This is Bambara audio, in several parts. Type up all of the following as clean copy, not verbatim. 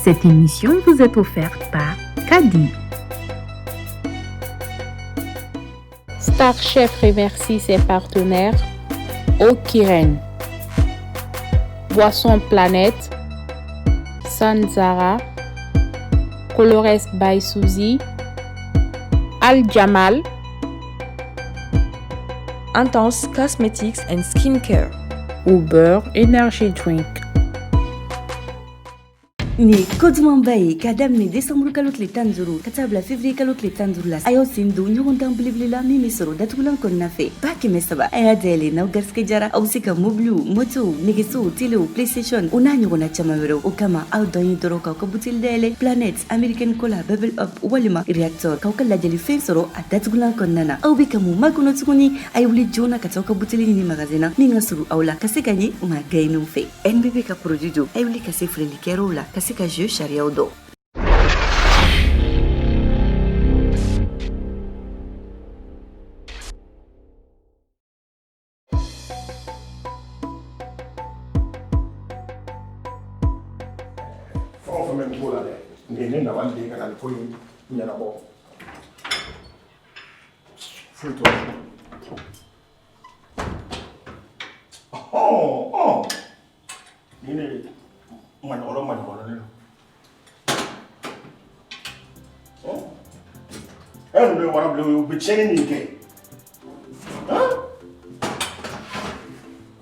Cette émission vous est offerte par Kadi. Star Chef remercie ses partenaires Okiren, Boisson Planète, Sanzara, Colores by Suzy, Al Jamal, Intense Cosmetics and Skincare, Uber Energy Drink. Ni kodumambaye kadam ni Desember kalot le tanzuru katabla Février kalot le tanzuru la ayo sindu nyugon tam bliblela mi misoro datulan kon nafe baki mesaba aya dele na garske jara ausika moblu moto nigeso tilo PlayStation una nyugona chamawero ukama au doyi doroka ko butil dele Planet American Cola Bubble Up walima reactor ka kala jeli fensoro adatulan kon nana au bikamu makuno tsuni ayuli jona katoka butili ni magazina ni ngasuru aula kasekani ma gainu fe NBB ka produjo ayuli kasefre likerola kasika jeu sharia odo.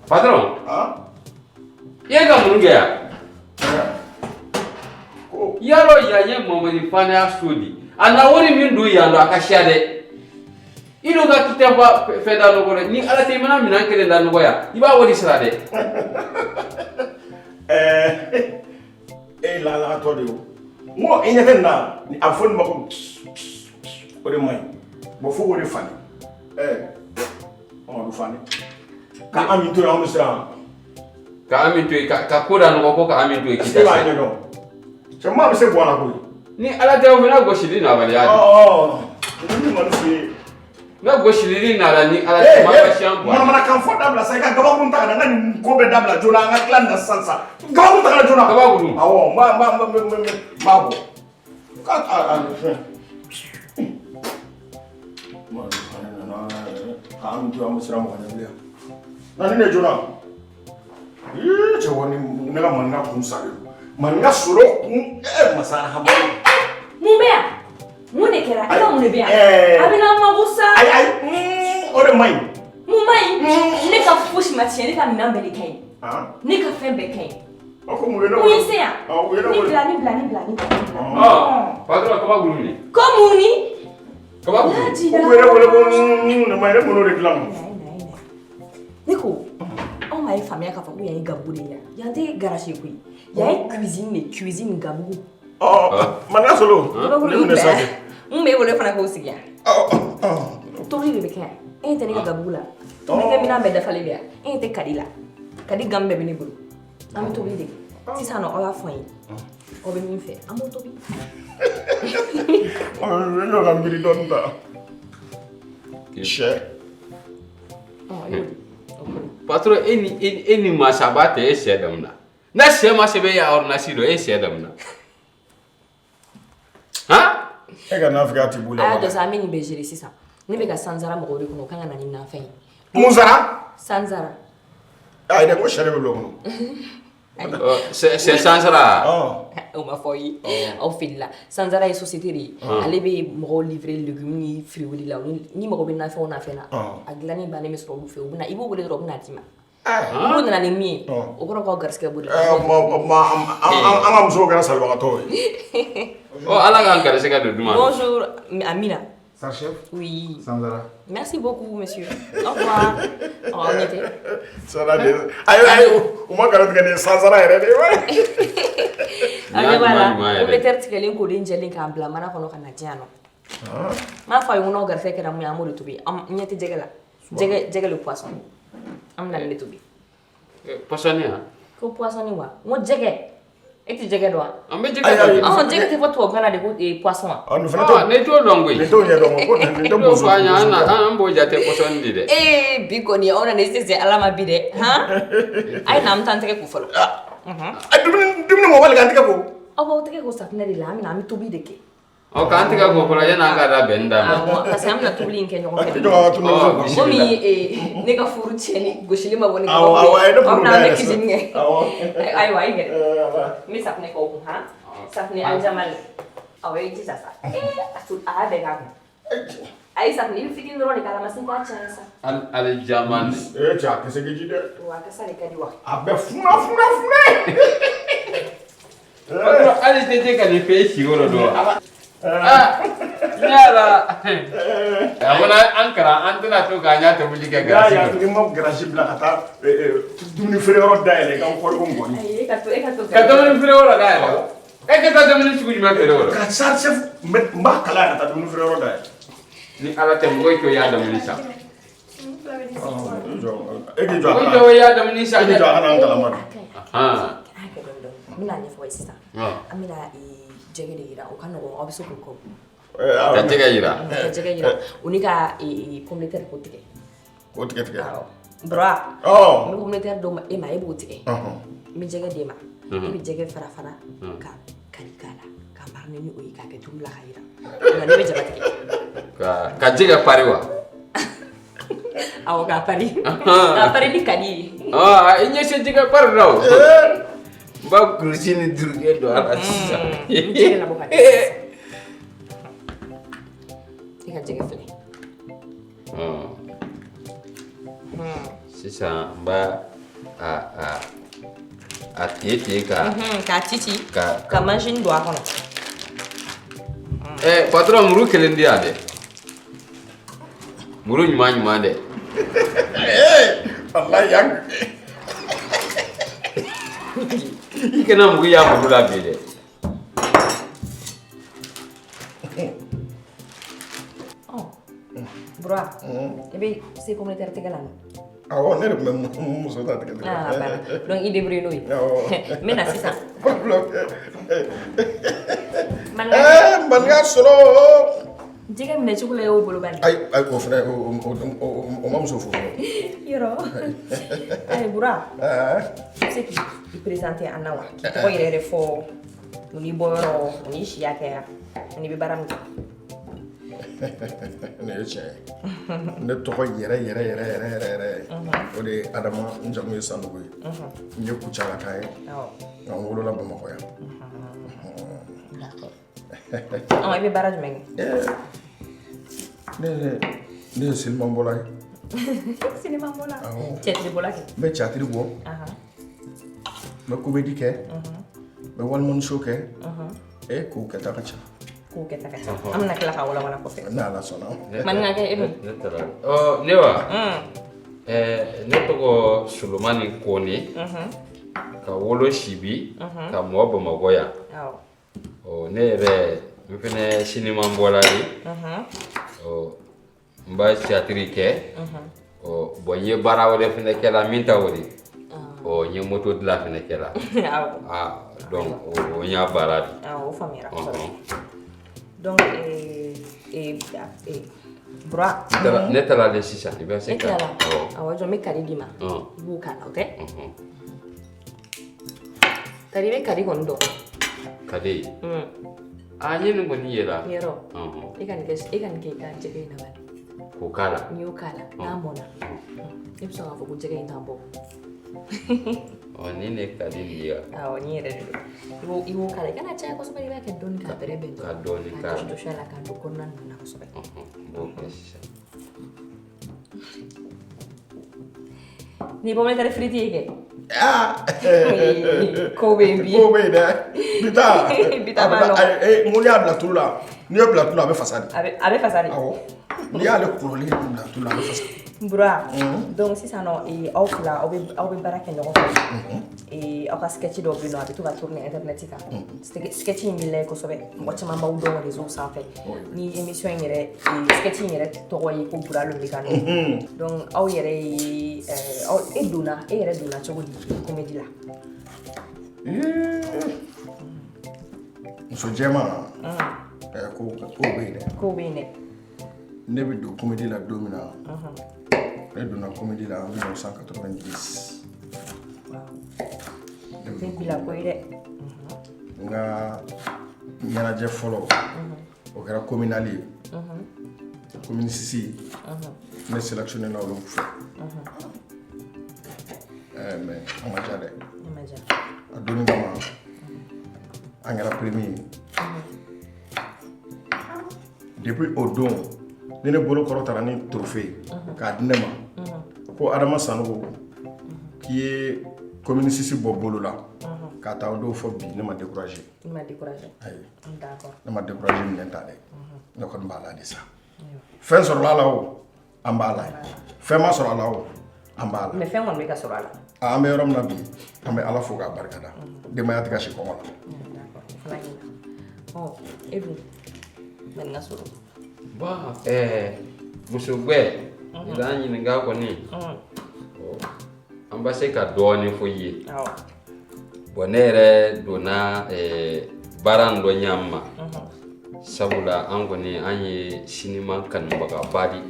Patron? Yega munugea. Yalo ya mama ni fana ya studi. Ana woni min du yando akashade. Ilo ga kitaba feda no gore ni ala te mana minan kele dan no ya. Iba wodi srade. La to de. Mo enyeten na ni afon mako. Ore mai. Bo fu wori fani. On du fani. Ka ami to ya musra. Ka ami to ka koda no ko ka ami to kita. Se ba nyo. Chama be se bwana ko. Ni ala te o mena goshili na bali ya. Ni mo fi. Na goshili na la ni ala te ma ka shambo. Mana comfortable sa ka gaba kun ta na ni ko be dabla jona nga clan da sansa. Gaba kun ta jona. Gaba kun. Awo ma bo. Ka am tu am sira mo kana bia na ne jona je woni ne ga man na kun sare man na suro kun masara habo Mumbea, mune kera, ila mune bea. Abina mabusa. Ai, ore mai. Mumai, ne ka fushi machie, ne ka minambele kai. Ne ka fembe kai. Ako mu yena. Uisea. Ni blani. Patron ka ba guluni. Komuni. Ka ba guluni. Ne mai ne mo reclam. Niko. On m'a famille ka fa ku yayi gabure ya. Yande garage ku. Yayi cuisine gabu. Mana solo. Ne ne sa. Mbe wole fana ko sigia. Tori be kan. Ente ne gabula. To ne mina be da fale bia. Ente kadila. Kadi gambe be ne bulu. Am to bi de. Si ça no o ya fon yi. O be min fe. Am to bi. Yo ga mbiri don da. Kishe. Patron eni masabate e sedamna. Na sema sebe ya or nasido e sedamna. Ha? Ega na Afrika tibula. Aya do sa meni be jere sisa. Ni be ga sanzara mo gori kuno kanga na ni na fe. Muzara? Sanzara. Ai de mo shere lo no. C'est Sanzara. On m'a foyi. Au fil là. Sanzara est société ri. Allez be mo livrer légumes ni fruits là. Ni mo be na fe ona fe na. Aglani ba ne me so fe ubuna ibo gole ro na tima. Mo na ni mi. O ko ko garske bude. Am so gara salwa to. Oh ala gan garske ga duma. Bonjour Amina. Star chef? Oui. Sanzara. Merci beaucoup monsieur. Au revoir. On était. Ça va bien. Aïe, on m'a gagné Sanzara et Allez voilà. On peut-être que l'un collé une ka bla mana kono kana tiano. Ma fa yuno gar fekera mu amolu tubi. Am nyati jegala. Jege le poisson. Am na le tubi. Poissonnier. Ko poisson ni wa. Mo jege. Et tu jege doa. Ambe jege doa. Ah jege te foto kana de poisson. Ah nous faisons. Ne to longwe. Ne to nya do mo. Ne to bozo. Anya na ambo jate poisson di de. Biko ni ona ne sese alama bide. Ha? Ai nam tante ke ku folo. Dumni mo wal ganti ko. aw b'aw tɛgɛ ko safinɛ de la an bɛ tobi de kɛ. K'an tigɛ ko fɔlɔ yan'an ka da bɛn da ma. Parce que an bɛna tobili in kɛ ɲɔgɔn fɛ. Bisimila. Komi ne ka furu tiɲɛni gosili ma bɔ ne Awɔ, awɔ, a ye ne aw bolo bɛna an dayɛlɛ bɛ sisan. kitchen kɛ. Ayiwa a ye gɛrɛ. Awɔ. N bɛ safinɛ k'aw kun han. Safinɛ Aljamal. Awɔ i jija sa. A y'a bɛɛ k'a kun. A ye safinɛ i bɛ fitinin dɔrɔn de k'a la ma sin k'a caya sa. Aljamal. Cɛ a tɛ se k'i ji dɛ. Wa a kasa de ka di wa. A bɛ funa. Hali tɛ ka nin fɛn si yɔrɔ dɔn. Yala. A fana an kalan an tɛna to k'an y'a tobili kɛ garasi kɔnɔ. I ma garasi bila ka taa dumuni feere yɔrɔ dayɛlɛ k'an kɔri ko mɔni. E ka to Ka dumuni feere yɔrɔ dayɛlɛ. E ka taa dumuni sugu jumɛn feere yɔrɔ. Ka charge n b'a kalan ka taa dumuni feere yɔrɔ dayɛlɛ. Ni ala tɛ mɔgɔ k'o y'a dumuni san. E k'i jɔ a Mɔgɔ kana. k'o y'a dumuni san. E k'i jɔ a kana an kalama de. n bɛna ɲɛfɔ ye sisan an bɛna jɛgɛ de jira o ka nɔgɔn aw bɛ se k'o kɔ Ka jɛgɛ jira. ka jɛgɛ jira o ni ka pomme de terre ko tigɛ K'o tigɛ tigɛ. Bura n Ɔ. bɛ pomme de terre d'o ma e ma e b'o tigɛ n bɛ jɛgɛ d'e ma e bɛ jɛgɛ fara fara ka kari k'a la ka mariner ni o ye k'a kɛ tulu la ka jira o la ne bɛ jaba tigɛ Ka jɛgɛ pari wa. awɔ k'a pari k'a pari ni ka di ye I ɲɛsin jɛgɛ pari la o. N b'a kurusi ni durukɛ don a la sisan. jɛgɛ labɔ ka di e ka jɛgɛ filɛ Sisan n b'a a tigɛ ka. k'a ci Ka- ka mansin don a kɔnɔ Patron muru kelen di yan dɛ. Muru ɲuman dɛ. Wallahi yan. I kana mugu y'a muru la bi dɛ. Bura i bɛ se pomme de terre tigɛ la no Awɔ ne de tun bɛ muso ta tigɛ tigɛ. bana donc i débrouille n'o ye Awɔ. n bɛ na sisan Maninka sɔrɔ. jɛgɛ minɛ cogo la e y'o bolo bani Ayi o fɛnɛ o ma muso fo. yɔrɔ ayi Bura i bɛ se k'i présenter an na wa k'i tɔgɔ yɛrɛ yɛrɛ fɔ o n'i bɔyɔrɔ o n'i si hakɛ ya ani i bɛ baara min kɛ Ne ye tiɲɛ ye. Ne tɔgɔ yɛrɛ o de ye Adama n jamu ye Sanogo ye. N ye Kucalaka ye. Nka n wolola Bamakɔ yan. i bɛ baara jumɛn kɛ Ne ye Selimanbɔla ye. sinimabɔla Awɔ. cɛtiribɔla kɛ N bɛ catiri bɔ. N bɛ comédie kɛ. N bɛ One-man show kɛ. K'o kɛta ka ca. k'o kɛ ta ka ca an bɛna tila ka walawala kɔfɛ Ni Ala sɔnna. maninka kɛ e dun Ne taara. Ne wa. Ne tɔgɔ Solomani Kone. Ka wolo Sibi. Ka mɔɔ Bamakɔ yan. Ne yɛrɛ n fɛnɛ siniman bɔla ye. N b'a catiri kɛ. Bon n ye baara wɛrɛ fɛnɛ kɛla min ta o de. N ye moto dilan fɛnɛ kɛla. Donc o y'a baara de. o faamuyara kosɛbɛ donc Bura Ne taara de sisan i bɛ se e ka. tilala awɔ jɔn n bɛ kari d'i ma i b'o k'a la o tɛ kari i bɛ kari kɔni dɔn Kade. N ye nin kɔni ye la. yɔrɔ e ka nin kɛ i ka jɛgɛ in na bani K'o k'a la. n'i y'o k'a la n'a mɔna e bɛ sɔn k'a fɔ ko jɛgɛ in t'an bɔ Ni ne ka di nin ye. awɔ ni yɛrɛ de don i b'o k'a la i kana caya kosɛbɛ i b'a kɛ dɔɔni k'a bɛrɛ bɛn Ka dɔɔni k'a la. ka jɔsi a la k'a don kɔnɔna ninnu na kosɛbɛ B'o kɛ sisan. ni pomme de terre frite ye kɛ ko bɛ yen bi Ko bɛ yen dɛ. Bita. Bita b'a nɔgɔ. Mun y'a bila tulu la? N'i y'o bila tulu la a bɛ fasa de. a bɛ fasa de Awɔ. N'i y'ale kurulen bila tulu la a bɛ fasa. Bura donc sisan nɔ aw fila aw bɛ baara kɛ ɲɔgɔn fɛ aw ka sketch dɔw bɛ yen nɔ a bɛ to ka tourner internet kan sketch in bɛ layɛ kosɛbɛ mɔgɔ caman b'aw dɔn réseau sanfɛ ni émission in yɛrɛ sketch in yɛrɛ tɔgɔ ye ko Bura Lomikano donc aw yɛrɛ ye e yɛrɛ donna cogo di comédie la Muso jɛman ko bɛ yen dɛ. ko bɛ yen dɛ Ne bɛ don comédie la don min na. Ne donna comédie la en 1990. tɛ bila ko ye dɛ nga ɲɛnajɛ fɔlɔ o kɛra communal ye commune 6 ne sélectionné na olu fɛ mais a ma diya dɛ a donni kama an kɛra premier depuis o don ni ne bolo kɔrɔ tara ni trophée k'a di ne ma ko Adama Sanogo k'i ye commune 6 bɔ bolo la k'a taa o don fɔ bi ne ma découragé. Ne ma découragé. Ayi. D'accord. Ne ma découragé minɛn ta dɛ. Ne kɔni b'a la de sa. Fɛn sɔrɔla la o an b'a la. Fɛn ma sɔrɔ a la o an b'a la. Mais fɛn kɔni bɛ ka sɔrɔ a la. An bɛ yɔrɔ min na bi an bɛ Ala fo k'a barikada. Denbaya tɛ ka si kɔngɔ la. D'accord. Fana ɲina. Ɔ e dun mɛ n ka sɔrɔ. Bon muso gbɛ i la ɲininka kɔni an bɛ se ka dɔɔnin fɔ i ye. Bon ne yɛrɛ donna baara in dɔ ɲ'an ma sabula an kɔni an ye sinima kanubagaba di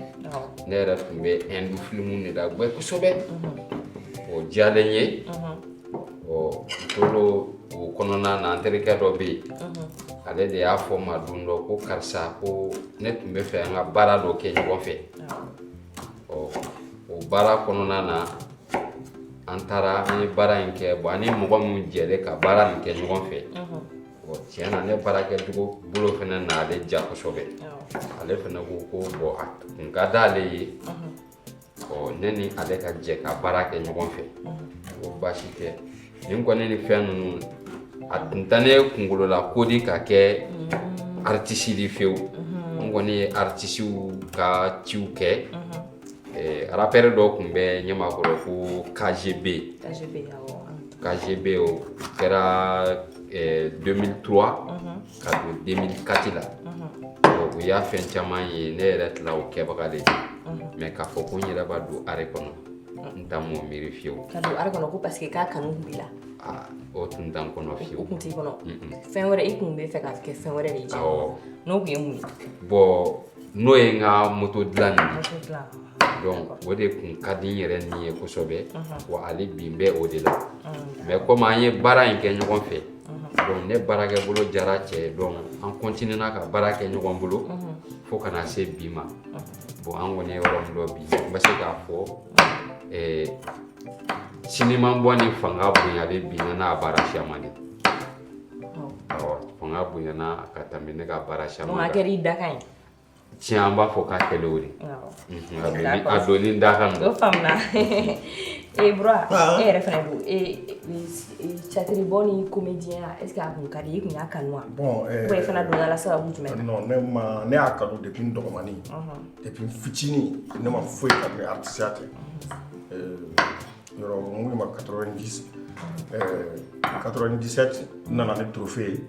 ne yɛrɛ tun bɛ hindu filimu de la gbɛ kosɛbɛ o diyalen ye n tora o kɔnɔna na an terikɛ dɔ bɛ yen ale de y'a fɔ n ma don dɔ ko karisa ko ne tun bɛ fɛ an ka baara dɔ kɛ ɲɔgɔn fɛ o baara kɔnɔna na an taara an ye baara in kɛ bon ani mɔgɔ min jɛlen ka baara nin kɛ ɲɔgɔn fɛ tiɲɛ na ne baarakɛcogo bolo fana na ale ja kosɛbɛ ale fana ko bon a tun ka d'ale ye ne ni ale ka jɛ ka baara kɛ ɲɔgɔn fɛ ko baasi tɛ nin kɔni ni fɛn ninnu a tun tɛ ne kunkolo la ko di ka kɛ artiste de fewu n kɔni ye artisiw ka ciw kɛ rappeur dɔ tun bɛ ɲamakɔrɔ ko KGB o kɛra 2003 ka don 2004 la o y'a fɛn caman ye ne yɛrɛ tila o kɛbaga de mais k'a fɔ ko n yɛrɛ b'a don art kɔnɔ n t'a m'o miiri fiyewu. Ka don art kɔnɔ ko parce que k'a kanu kun b'i la. O tun t'an kɔnɔ fiyewu. O tun t'i kɔnɔ. Fɛn wɛrɛ i kun bɛ fɛ ka kɛ fɛn wɛrɛ de ye. N'o kun ye mun ye. Bon n'o ye n ka moto dilan nin ye. Moto dilan. Donc o de kun ka di n yɛrɛ ni ye kosɛbɛ wa ale bi n bɛ o de la mais comme an ye baara in kɛ ɲɔgɔn fɛ donc ne baarakɛ bolo jara cɛ ye donc an continuera ka baara kɛ ɲɔgɔn bolo fo ka na se bi ma bon an kɔni ye yɔrɔ min dɔ bi n bɛ se k'a fɔ sinima bɔ ni fanga bonyalen bi n'a baara siaman de fanga bonyana ka tɛmɛ ne ka baara siaman kan. Donc a kɛra i dakan ye. Tiɲɛ an b'a fɔ k'a kɛlen o de. A donni n da kan. O faamuna. Bura e yɛrɛ fana don catiribɔ ni comédien est ce que a kun ka di i kun y'a kanu wa? Bon i fana donna la sababu jumɛn na? Non ne y'a kanu depuis n dɔgɔmani depuis n fitinin ne ma foyi kanu ni artisiya tɛ yɔrɔ n ko ma 97 n nana ni trophée ye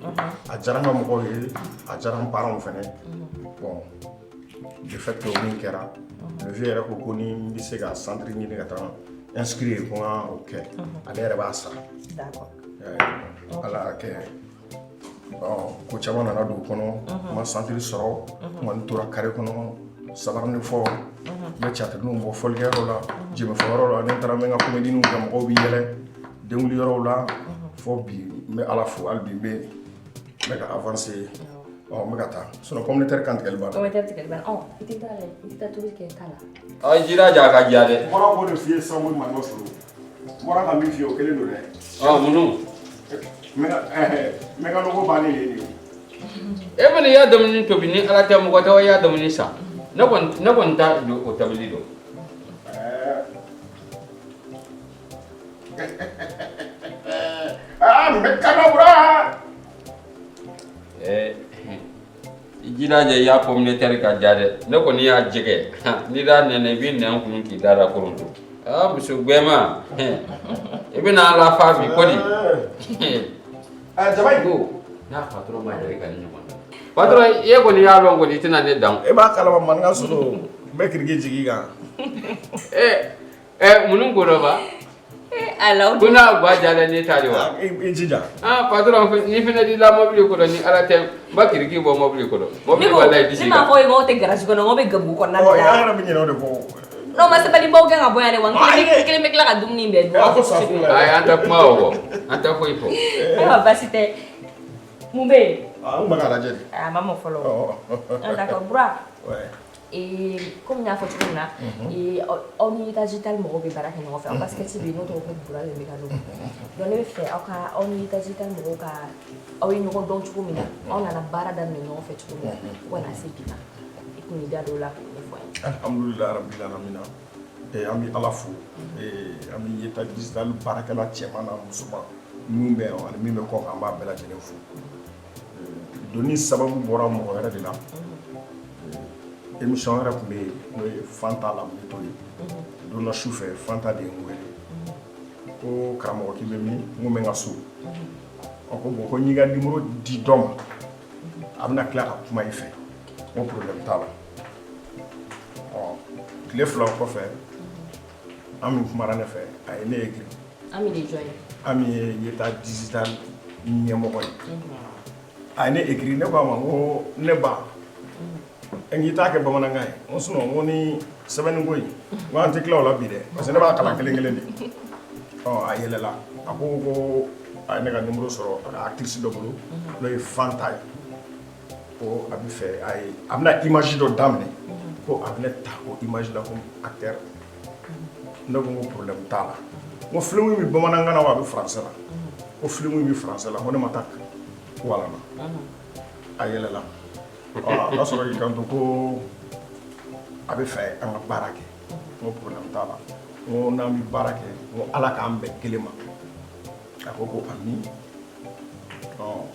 a diyara n ka mɔgɔw ye a diyara n parents fana bon de fait que o min kɛra le vieux yɛrɛ ko ni n bɛ se ka centre ɲini ka taa inscrire ko n ka o kɛ ale yɛrɛ b'a sara ala y'a kɛ ko caman nana don o kɔnɔ n ma centre sɔrɔ n kɔni tora carré kɔnɔ sabarini fɔ n bɛ catiriniw bɔ fɔlikɛyɔrɔ la jɛmɛfɔyɔrɔ la ne taara n bɛ n ka comédiniw kɛ mɔgɔw bɛ yɛlɛ denwuliyɔrɔw la fɔ bi n bɛ ala fo hali bi n bɛ ka avancer n bɛ ka taa sinon communautaire kan tigɛli banna. Communautaire tigɛli banna i tɛ taa tobili kɛ ta la. Ayi jilaja a ka diya dɛ. n bɔra k'o de f'i ye sisan ko ɲuman sɔrɔ n bɔra ka min f'i ye o kelen don dɛ. Munnu. n bɛ ka logo bannen de ye nin ye. E fana y'a dumuni tobi ni ala tɛ mɔgɔ tɛ wa i y'a dumuni san ne kɔni t'a o tobili dɔn. n bɛ kadabura. Jilaja i y'a communautaire ka diya dɛ ne kɔni y'a jɛgɛ n'i da nɛnɛ i b'i nɛn kunun k'i da da koron to muso gbɛma i bɛna ala fa bi ko di. jaba in ko. n'a patron ma deli ka ni ɲɔgɔn na patron i ye kɔni y'a dɔn kɔni i tɛna ne dan. e b'a kalama maninka sɔrɔ n bɛ kiriki jigin kan. Munnu ko dɔ ba. Ala ko n'a gwa jalen ne ta de wa. i jija. Patron ni fana di la mobili kɔnɔ ni ala tɛ n ba kiriki bɔ mobili kɔnɔ mobili walayi disi kan. Ne m'a fɔ i ma o tɛ garage kɔnɔ n ko bɛ gabugu kɔnɔna de la. an yɛrɛ bɛ ɲinɛ o de kɔ. Non ma sabali baw kan ka bɔ yan de wa n kelen bɛ tila ka dumuni bɛɛ dun. Ayi an tɛ kuma o kɔ an tɛ foyi fɔ. Ayiwa baasi tɛ Moubé. Ah, on va la dire. Ah, maman, follow. D'accord, bra. Ouais. Et comme il y a fait tout là, et on y est digital, mon robot baraka non fait parce que c'est bien notre robot pour aller mécano. Donc le fait, on y est digital, mon robot, on y nous donne tout mina, on a la barre d'un non fait tout là, on a c'est bien. Et qu'on y garde là, une fois. Alhamdulillah rabbil alamin. Et ami ala fo et ami yeta digital baraka la tiemana musuma mumbe on mi me ko amba bela jene fo. Doni sababu bora mo era de la. Émission rap mais Fanta la méthode do na choufe Fanta de ngwele o kramo ki be mi mo me ngasu o ko ko nyiga numéro 10 dom amna cla kuma ife o problème tala o le flo ko fe ami kuma ran fe ay ne écrit Ami de joy ami yeta digital nyemo ko ay ne écrit ne ko ma o ne ba engi take bamana ngai on suno ngoni seven ngoy wa anti claw la bide parce que ne ba kala kelen kelen di oh ayele la ako ay ne ga numéro soro actrice do bolo le fantai ko abi fe ay amna image do damne ko amna ta ko image la comme acteur no go problème tala mo film mi bamana ngana wa bi français la ko film mi français la hono matak wala na ayele la ah la soro yi kanto ko abe fe an barake mo problème tala mo na mi barake mo ala ka ambe kelema akoko ami oh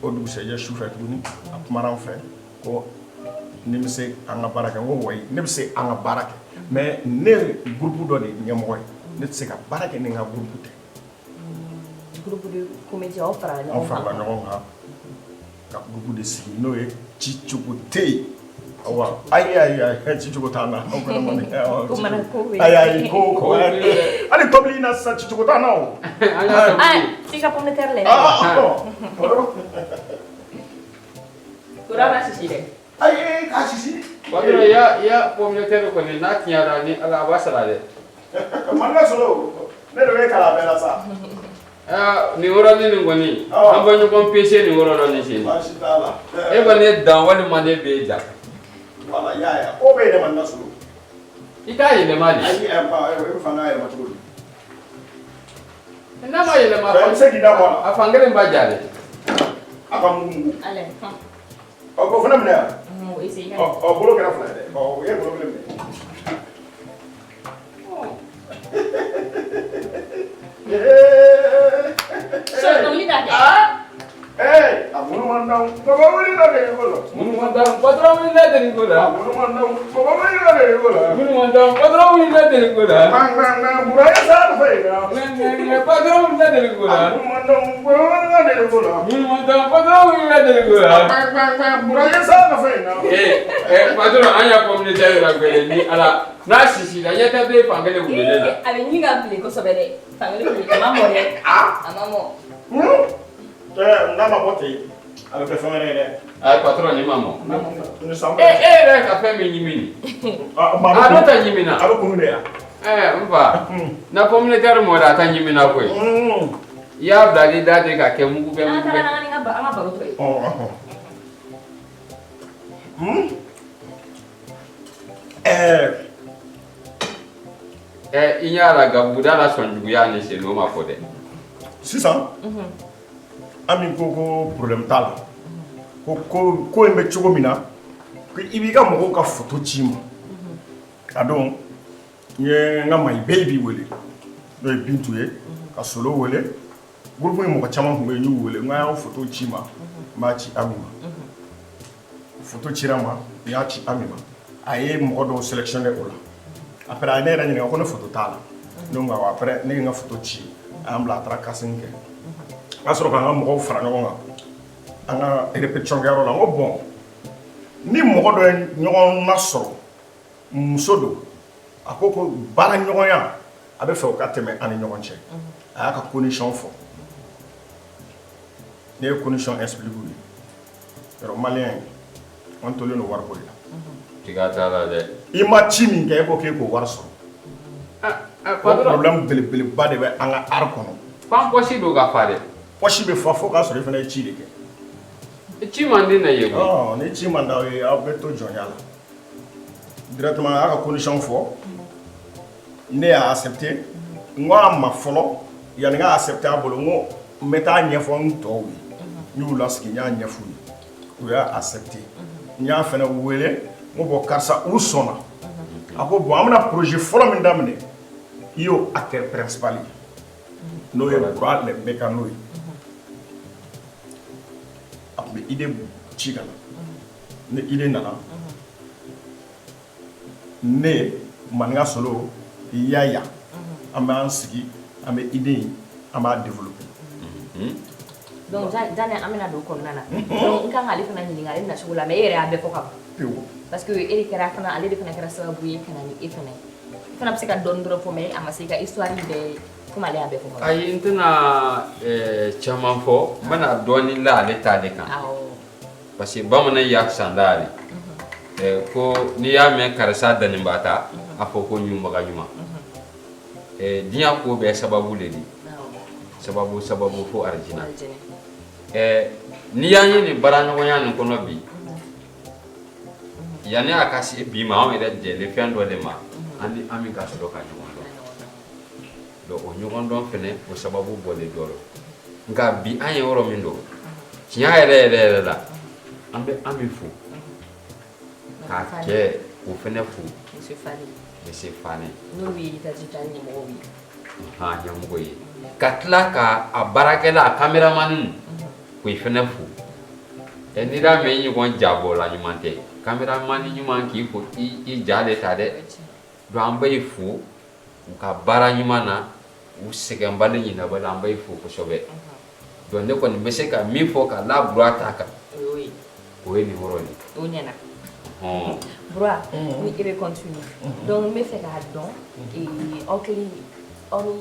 odu se ya choufa tuni apmaran fe ko nimse an barake wo way nimse an barake mais ne groupe do de ñamoy ne se ka barake ni nga groupe te groupe de comédien on fera la ñoo nga ka groupe de si no e chichukuté awa ay chichukutana o ko mo ne ay ko ali tobli na sa chichukutana o si ka pomme de terre le kura na sisire ay ka sisi Wadro ya pomme de terre ko ni na tiara ni ala wasala de manga solo ne do kala bela sa ni woro ni ngoni amba ñu ko pêcher ni woro ni ci mashitala e ba ne dan wali mane be ja wala ya o be de man nasulu ita yi le mali ay ba e fa na ya matulu na ma yi le ma fa se gida mo afangere mba jale aka mungu allez o ko fana mena mo essayer o bolo kera fana de o ye bolo kera so donc li da amunu mandang baba wili la de golo munu mandang patron mi na de ko da amunu mandang baba wili la de golo munu mandang patron mi na de ko da mang buraya sa fa ina ne patron mi na de ko da amunu mandang baba wili la de golo munu mandang patron mi na de ko da mang buraya sa fa ina patron anya pomme de terre la gele ni ala na sisi la yata be fangele wule la avec ni ga ple ko so bele fangele ko mamo de mamo ndama bote ala pe fangere de ay patron ni mamo ni samba re ka fe mi nyimini mama ano ta nyimina aba kunu de ya mba na pomme de terre mo da ta nyimina ko ya bladi dade ka ke mugu be mugu be na nga ba ro to inyara gabuda la sonjuguya ni se no ma fode sisan ami ko problème tala ko embe chogo mina ko ibiga mo ka photo chima adon ye nga my baby wele do bintu ye ka solo wele groupe mo ka chama ko nyu wele nga ya photo chima ma chi amima photo chirama ya chi amima aye mo do sélectionner ola après ane ra nyina ko na photo tala donc après ne nga photo chi ambla tra kasinke asoro kan mo fara no nga anga répétition garo la bon ni mo do nyon na soro musodo akoko bara nyon ya abe fe o ka teme ani nyon che aka condition fo ne condition explique oui pero malien on to le no war ko ya tigata la de ima chimi nge ko ke ko war so problème bele ba de be anga ar kono pam possible ga fare poshi be fafo ka so refena chi de ke ci man di na yego oh ni ci man da we abeto jonyala directement aka condition fo ne a accepté ngwa ma folo ya nga accepté abolo ngo meta nyefo nto wi ni wula ski nya nyefu o ya accepté nya fena wele mo bo karsa usona ako bo amna projet folo min damne yo acteur principal no ye bra le mekano abe ide chigala ne ide nana ne manga solo yaya ama ansigi ame ide ama développer donc jane amena do kon nana donc nka ngali fana nyini ngali na shugula me yere abe foka parce que eri kera fana ale de fana kera sababu yi kana ni fana psika don dro fo me ama sika histoire be kuma ale abe foka ay intana chaman fo mana doni la ale ta de kan parce que bamana ya sandari ko ni ya me karasa da nimbata afo ko nyumba ga nyuma dia ko be sababu le di sababu fo arjina ni ya ni barana ko yan ko no bi yani akasi bi ma o ede je le fiando de ma andi ami ka so ka nyuma do o nyugon don fene ko sababu bole dolo nga bi anye woro mindo tiya ere la ambe ami fu ka ke o fene fu monsieur Fane no wi ta jitani mo wi ha nyamugo yi katla ka abarakela cameraman ko fene fu eni da me nyugon jabo la nyumante cameraman nyuman ki ko i jale tade do ambe fu ka bara nyumana u segambale nyina bala ambe fu ko sobe do ne ko ni mese ka mi fo ka la brata ka oui ni horoni o nyana bra ni ibe continue donc me fait ka don et okli oni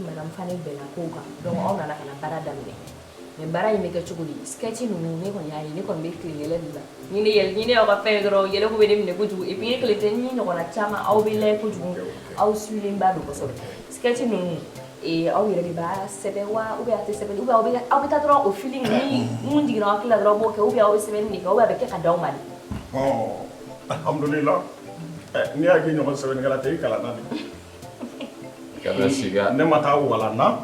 madame Fane bela koka donc on a kana bara damne mais bara yime ka chuguli sketch nu ne ko yayi ne ko be klele la ni ne yel ni ne o ka pedro yele ko be dem ne kuju et puis que le tenni no na chama au be le kuju au suile mbado ko so sketch nu et au yele ba sebe wa ou be ate sebe ou be ta trop au feeling ni mundi gra kila dro bo ke ou be au sebe ni ko be ke ka daw mali oh alhamdulillah ni agi no sebe ngala te kala na kada siga ne mata wala na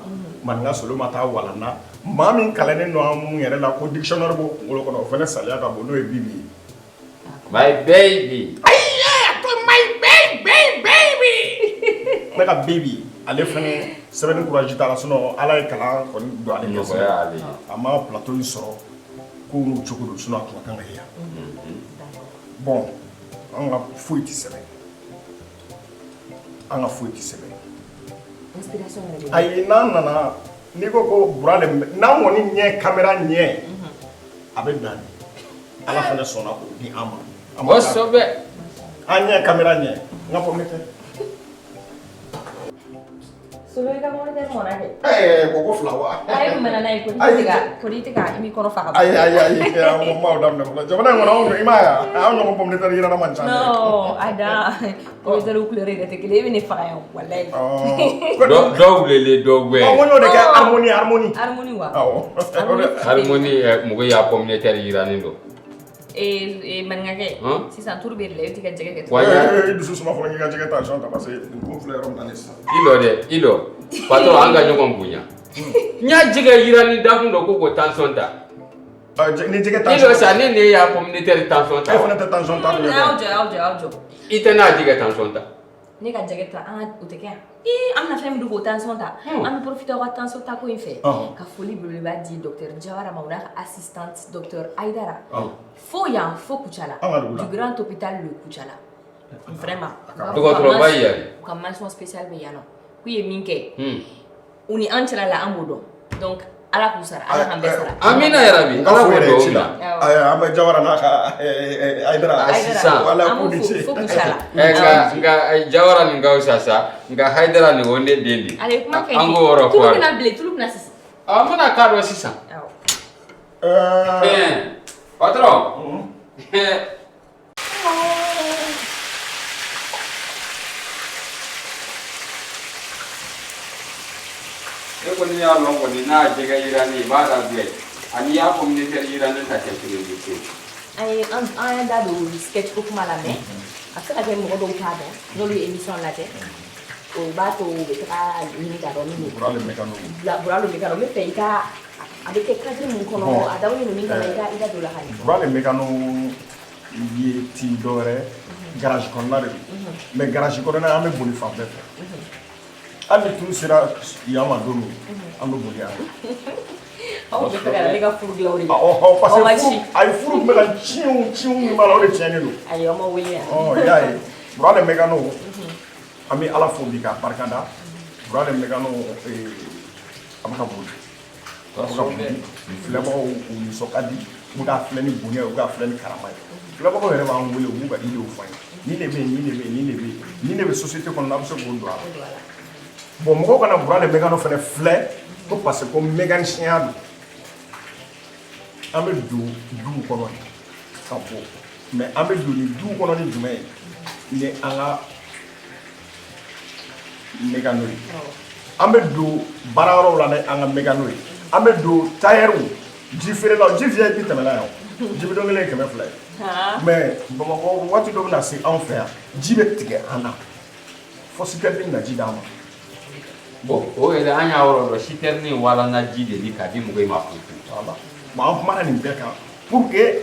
man nga solo mata wala na mami kalene no amu yere la ko dictionnaire bo ngolo ko no fene salia ka bo no e bibi my baby to my baby meka baby ale fene seben courage ta la sono ala e kala ko do ale no ya ali ama plateau ni soro ko no chukuru sono ko kan ya bon anga fuiti seben inspiration ay nana ni ko burale na woni nye camera nye abe dan ala fana sona ko di ama o sobe anya camera nye ngapo mete solo ka mo de mo na ke ko flawa ay mana na politika imi kono fa ay ya mo ma dam na la jabana ngona on imaya on no pomne tar yira na mancha no ada ko de lu couleur de te kele ni fa yo wallahi do lele do gwe wono de ka harmonie wa harmonie mo go ya pomne tar yira ni do e man ngake si san tour bir le tika jege ke du suma fo ngi jege ta chanta parce que ko fleur on danis ilo patro anga nyongo ngunya nya jege yira ni da ndo ko tension ta ni jege tension ilo sa ne ya pomne tar tension ta e fona tension ta audio itena jege tension ta ni ka jege ta an uteke amna fem du tension ta am profiter wa tension ta ko infe ka foli bele ba di docteur Jawara Mauna assistante docteur Aidara fo Kuchala du grand hôpital le Kuchala vraiment docteur Baye comme mention spéciale be yano kuye minke uni anchela la amodo donc ala kusara ala hambesara amina ya rabbi ala ko do aya amba Jawara na Aidara assistant wala ko di fo Kuchala nga Jawara ni ngaw sasa nga Haidara ni wonde dendi ango woro ko tuluk na sisi amana kado sisa patron ko ni ya longo ni na jega irani ba da biye ani ya communautaire yirande ta kelkele bi ay an da do sketch ko kuma la me aka ka mo do ta do no lu émission la té o ba to ka ni da do ni Bura le mécano. la bura le mécano me fait ka avec que cadre mon kono ada woni ni ka ida do la hani Bura le mécano yi ti dore garage kon la de. Mais garage kon na ame boni fa be. Ami tu sera yama do mi. Ame boni ya. o be ka le ga furu la wori Parce que ay furu me la chiu mi mala o de tiene do. ay o mo wili Oh yaay. Bura le mécano. Ami ala fo bi ka barkada. Bura le mécano amaka boni. Filɛbagaw u nisɔn ka di u ka filɛ ni bonya u ka filɛ ni karama ye filɛbagaw yɛrɛ b'an wele u b'u ka idew fɔ an ye nin de bɛ yen nin de bɛ yen nin de bɛ yen nin de bɛ société kɔnɔ n'a bɛ se k'o don a la bon mɔgɔw kana bura le mécano fɛnɛ filɛ ko parce que ko mécanicien don an bɛ don duw kɔnɔ ka bɔ mais an bɛ don ni duw kɔnɔ ni jumɛn ye ni an ka mécano ye an bɛ don baarayɔrɔw la ni an ka mécano ye an bɛ don tailleur ji feerelaw ji VIP tɛmɛna yan ji bidon kelen ye 200 ye mais Bamakɔ waati dɔ bɛ na se anw fɛ yan ji bɛ tigɛ an na fo citerne na ji d'an ma bon o yɛrɛ an y'a yɔrɔ dɔn citerne walanga ji de ni k'a di mɔgɔw ma fufu voilà mais an kumana nin bɛɛ kan pour que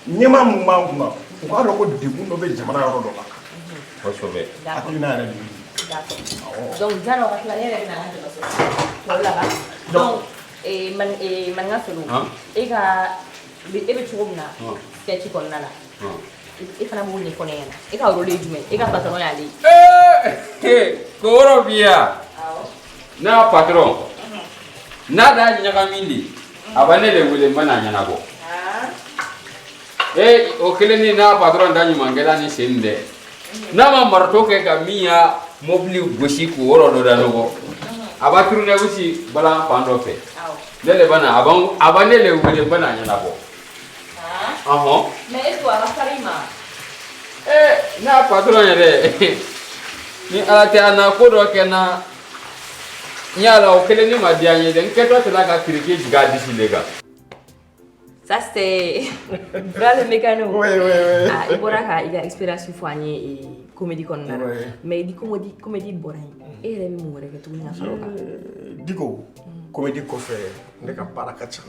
ɲɛmaa mun b'an kunna u k'a dɔn ko degun dɔ bɛ jamana yɔrɔ dɔ la kosɛbɛ hakilina yɛrɛ de ye d'accord donc jano ka la yere na hande so la ba donc man nga solo e ka e be chugumna sketch kon nala e fana mo ni kon yana e ka role jume e ka patron ya li ko woro biya na patron na da nyaga mindi abane le wule mana nyana go o kele ni na patron da nyumangela ni sende na ma marto ke ka miya mobili gosi ko woro do da no aba turne wusi bala pando fe lele bana abane le wule bana nyana go mais est-ce que karima na patron yere ni alate ana ko do ke na nyala o kele ni madianye den keto tela ka kirike jiga disi lega ça c'est le mécano oui ah et boraka il a expérience foanye et comédie kon na mais di comédie boray e remi mo rek tu na faroka diko comédie ko fe ne ka baraka cha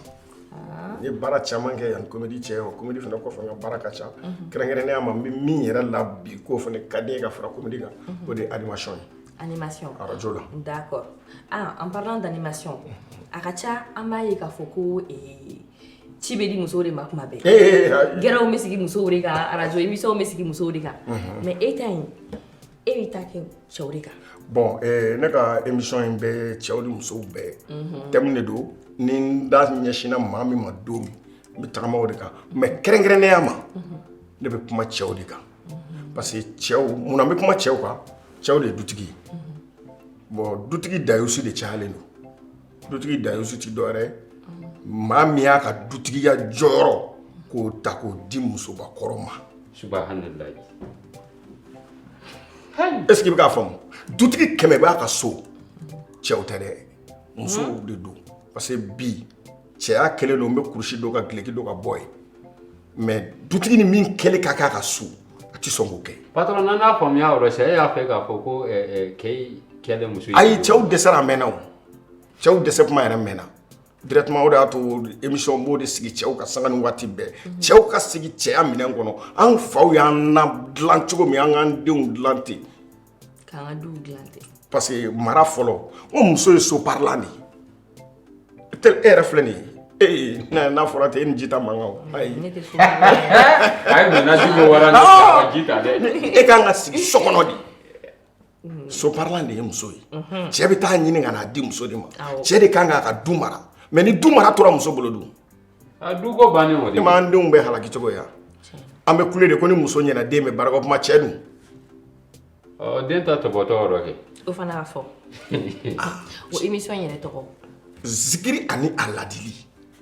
ni bara caman kɛ yan comédie cɛ o comédie fana kɔfɛ n ka baara ka ca kɛrɛnkɛrɛnnenya ma n bɛ min yɛrɛ la bi k'o fana ka di n ye ka fara comédie kan o de ye animation ye animation radio la d'accord en parlant d'animation a ka ca an b'a ye k'a fɔ ko ci bɛ di musow de ma kuma bɛɛ gɛrɛw bɛ sigi musow de kan radio émission bɛ sigi musow de kan mais e ta in e bɛ taa kɛ cɛw de kan bon ne ka émission in bɛ cɛw ni musow bɛɛ thème de don ni n da ɲɛsinna maa min ma don min n bɛ tagama o de kan mais kɛrɛnkɛrɛnnenya ma ne bɛ kuma cɛw de kan parce que cɛw munna n bɛ kuma cɛw kan cɛw de ye dutigi ye bon dutigi dayusi de cayalen don dutigi dayusi ti dɔwɛrɛ ye maa min y'a ka dutigiya jɔyɔrɔ k'o ta k'o di musobakɔrɔ ma subhanallah est-ce que i bɛ k'a faamu dutigi 100 b'a ka so cɛw tɛ dɛ musow de don parce que bi cɛya kɛlen don n bɛ kurusi dɔ ka gileki dɔ ka bɔ ye mais dutigi ni min kɛlen ka k'a ka so a tɛ sɔn k'o kɛ patron n'a faamuya yɔrɔ cɛ e y'a fɛ k'a fɔ ko kɛ kɛlen muso ye ayi cɛw dɛsɛra a mɛnna o cɛw dɛsɛ kuma yɛrɛ mɛnna directement o de y'a to émission b'o de sigi cɛw ka sanga ni waati bɛɛ cɛw ka sigi cɛya minɛn kɔnɔ an faw y'an na dilan cogo min an k'an denw dilan ten k'an ka duw dilan ten parce que mara fɔlɔ n ko muso ye so parlant de ye e yɛrɛ filɛ nin ye n'a fɔra ten e ni ji ta mankan o ayi ne tɛ so ayi donna sigi wara ni ka ji ta dɛ e kan ka sigi so kɔnɔ de so parlant de ye muso ye cɛ bɛ taa ɲini ka n'a di muso de ma cɛ de kan k'a ka du mara mais ni du mara tora muso bolo dun a du ko bannen o de e ma an denw bɛ halaki cogo ye an bɛ kule de ko ni muso ɲɛna den bɛ baraka kuma cɛ dun den ta tɔbɔtɔ yɔrɔ kɛ o fana ka fɔ o émission yɛrɛ tɔgɔ zikiri ani a ladili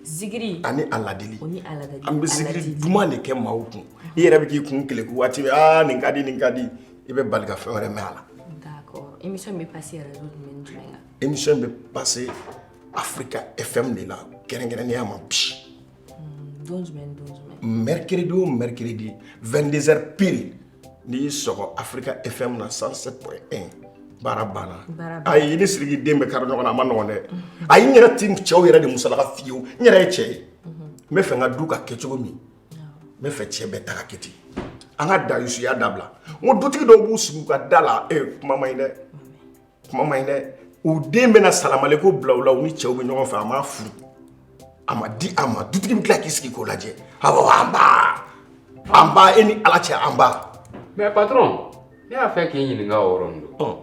zikiri ani a ladili o ni a ladili an bɛ zikiri duman de kɛ maaw kun i yɛrɛ bɛ k'i kun keleku waati bɛ nin ka di nin ka di i bɛ bali ka fɛn wɛrɛ mɛn a la d'accord émission bɛ passer radio jumɛn ni jumɛn kan émission bɛ passer Africa FM de la kɛrɛnkɛrɛnnenya ma bi don jumɛn mercredi o mercredi 22h pile n'i sɔgɔ Africa FM na 107.1 baara banna ayi ni sirigi den bɛ kari ɲɔgɔn na a ma nɔgɔn dɛ ayi n yɛrɛ ti cɛw yɛrɛ de musalaka fiyewu n yɛrɛ ye cɛ ye n bɛ fɛ n ka du ka kɛ cogo min n bɛ fɛ cɛ bɛɛ ta ka kɛ ten an ka dayusuya dabila n ko dutigi dɔw b'u sigi u ka da la kuma ma ɲi dɛ u den bɛna salamaleko bila u la u ni cɛw bɛ ɲɔgɔn fɛ a ma furu a ma di a ma dutigi bɛ tila k'i sigi k'o lajɛ awɔ an ba e ni ala cɛ an ba mais patron ne y'a fɛ k'i ɲininka o yɔrɔnin don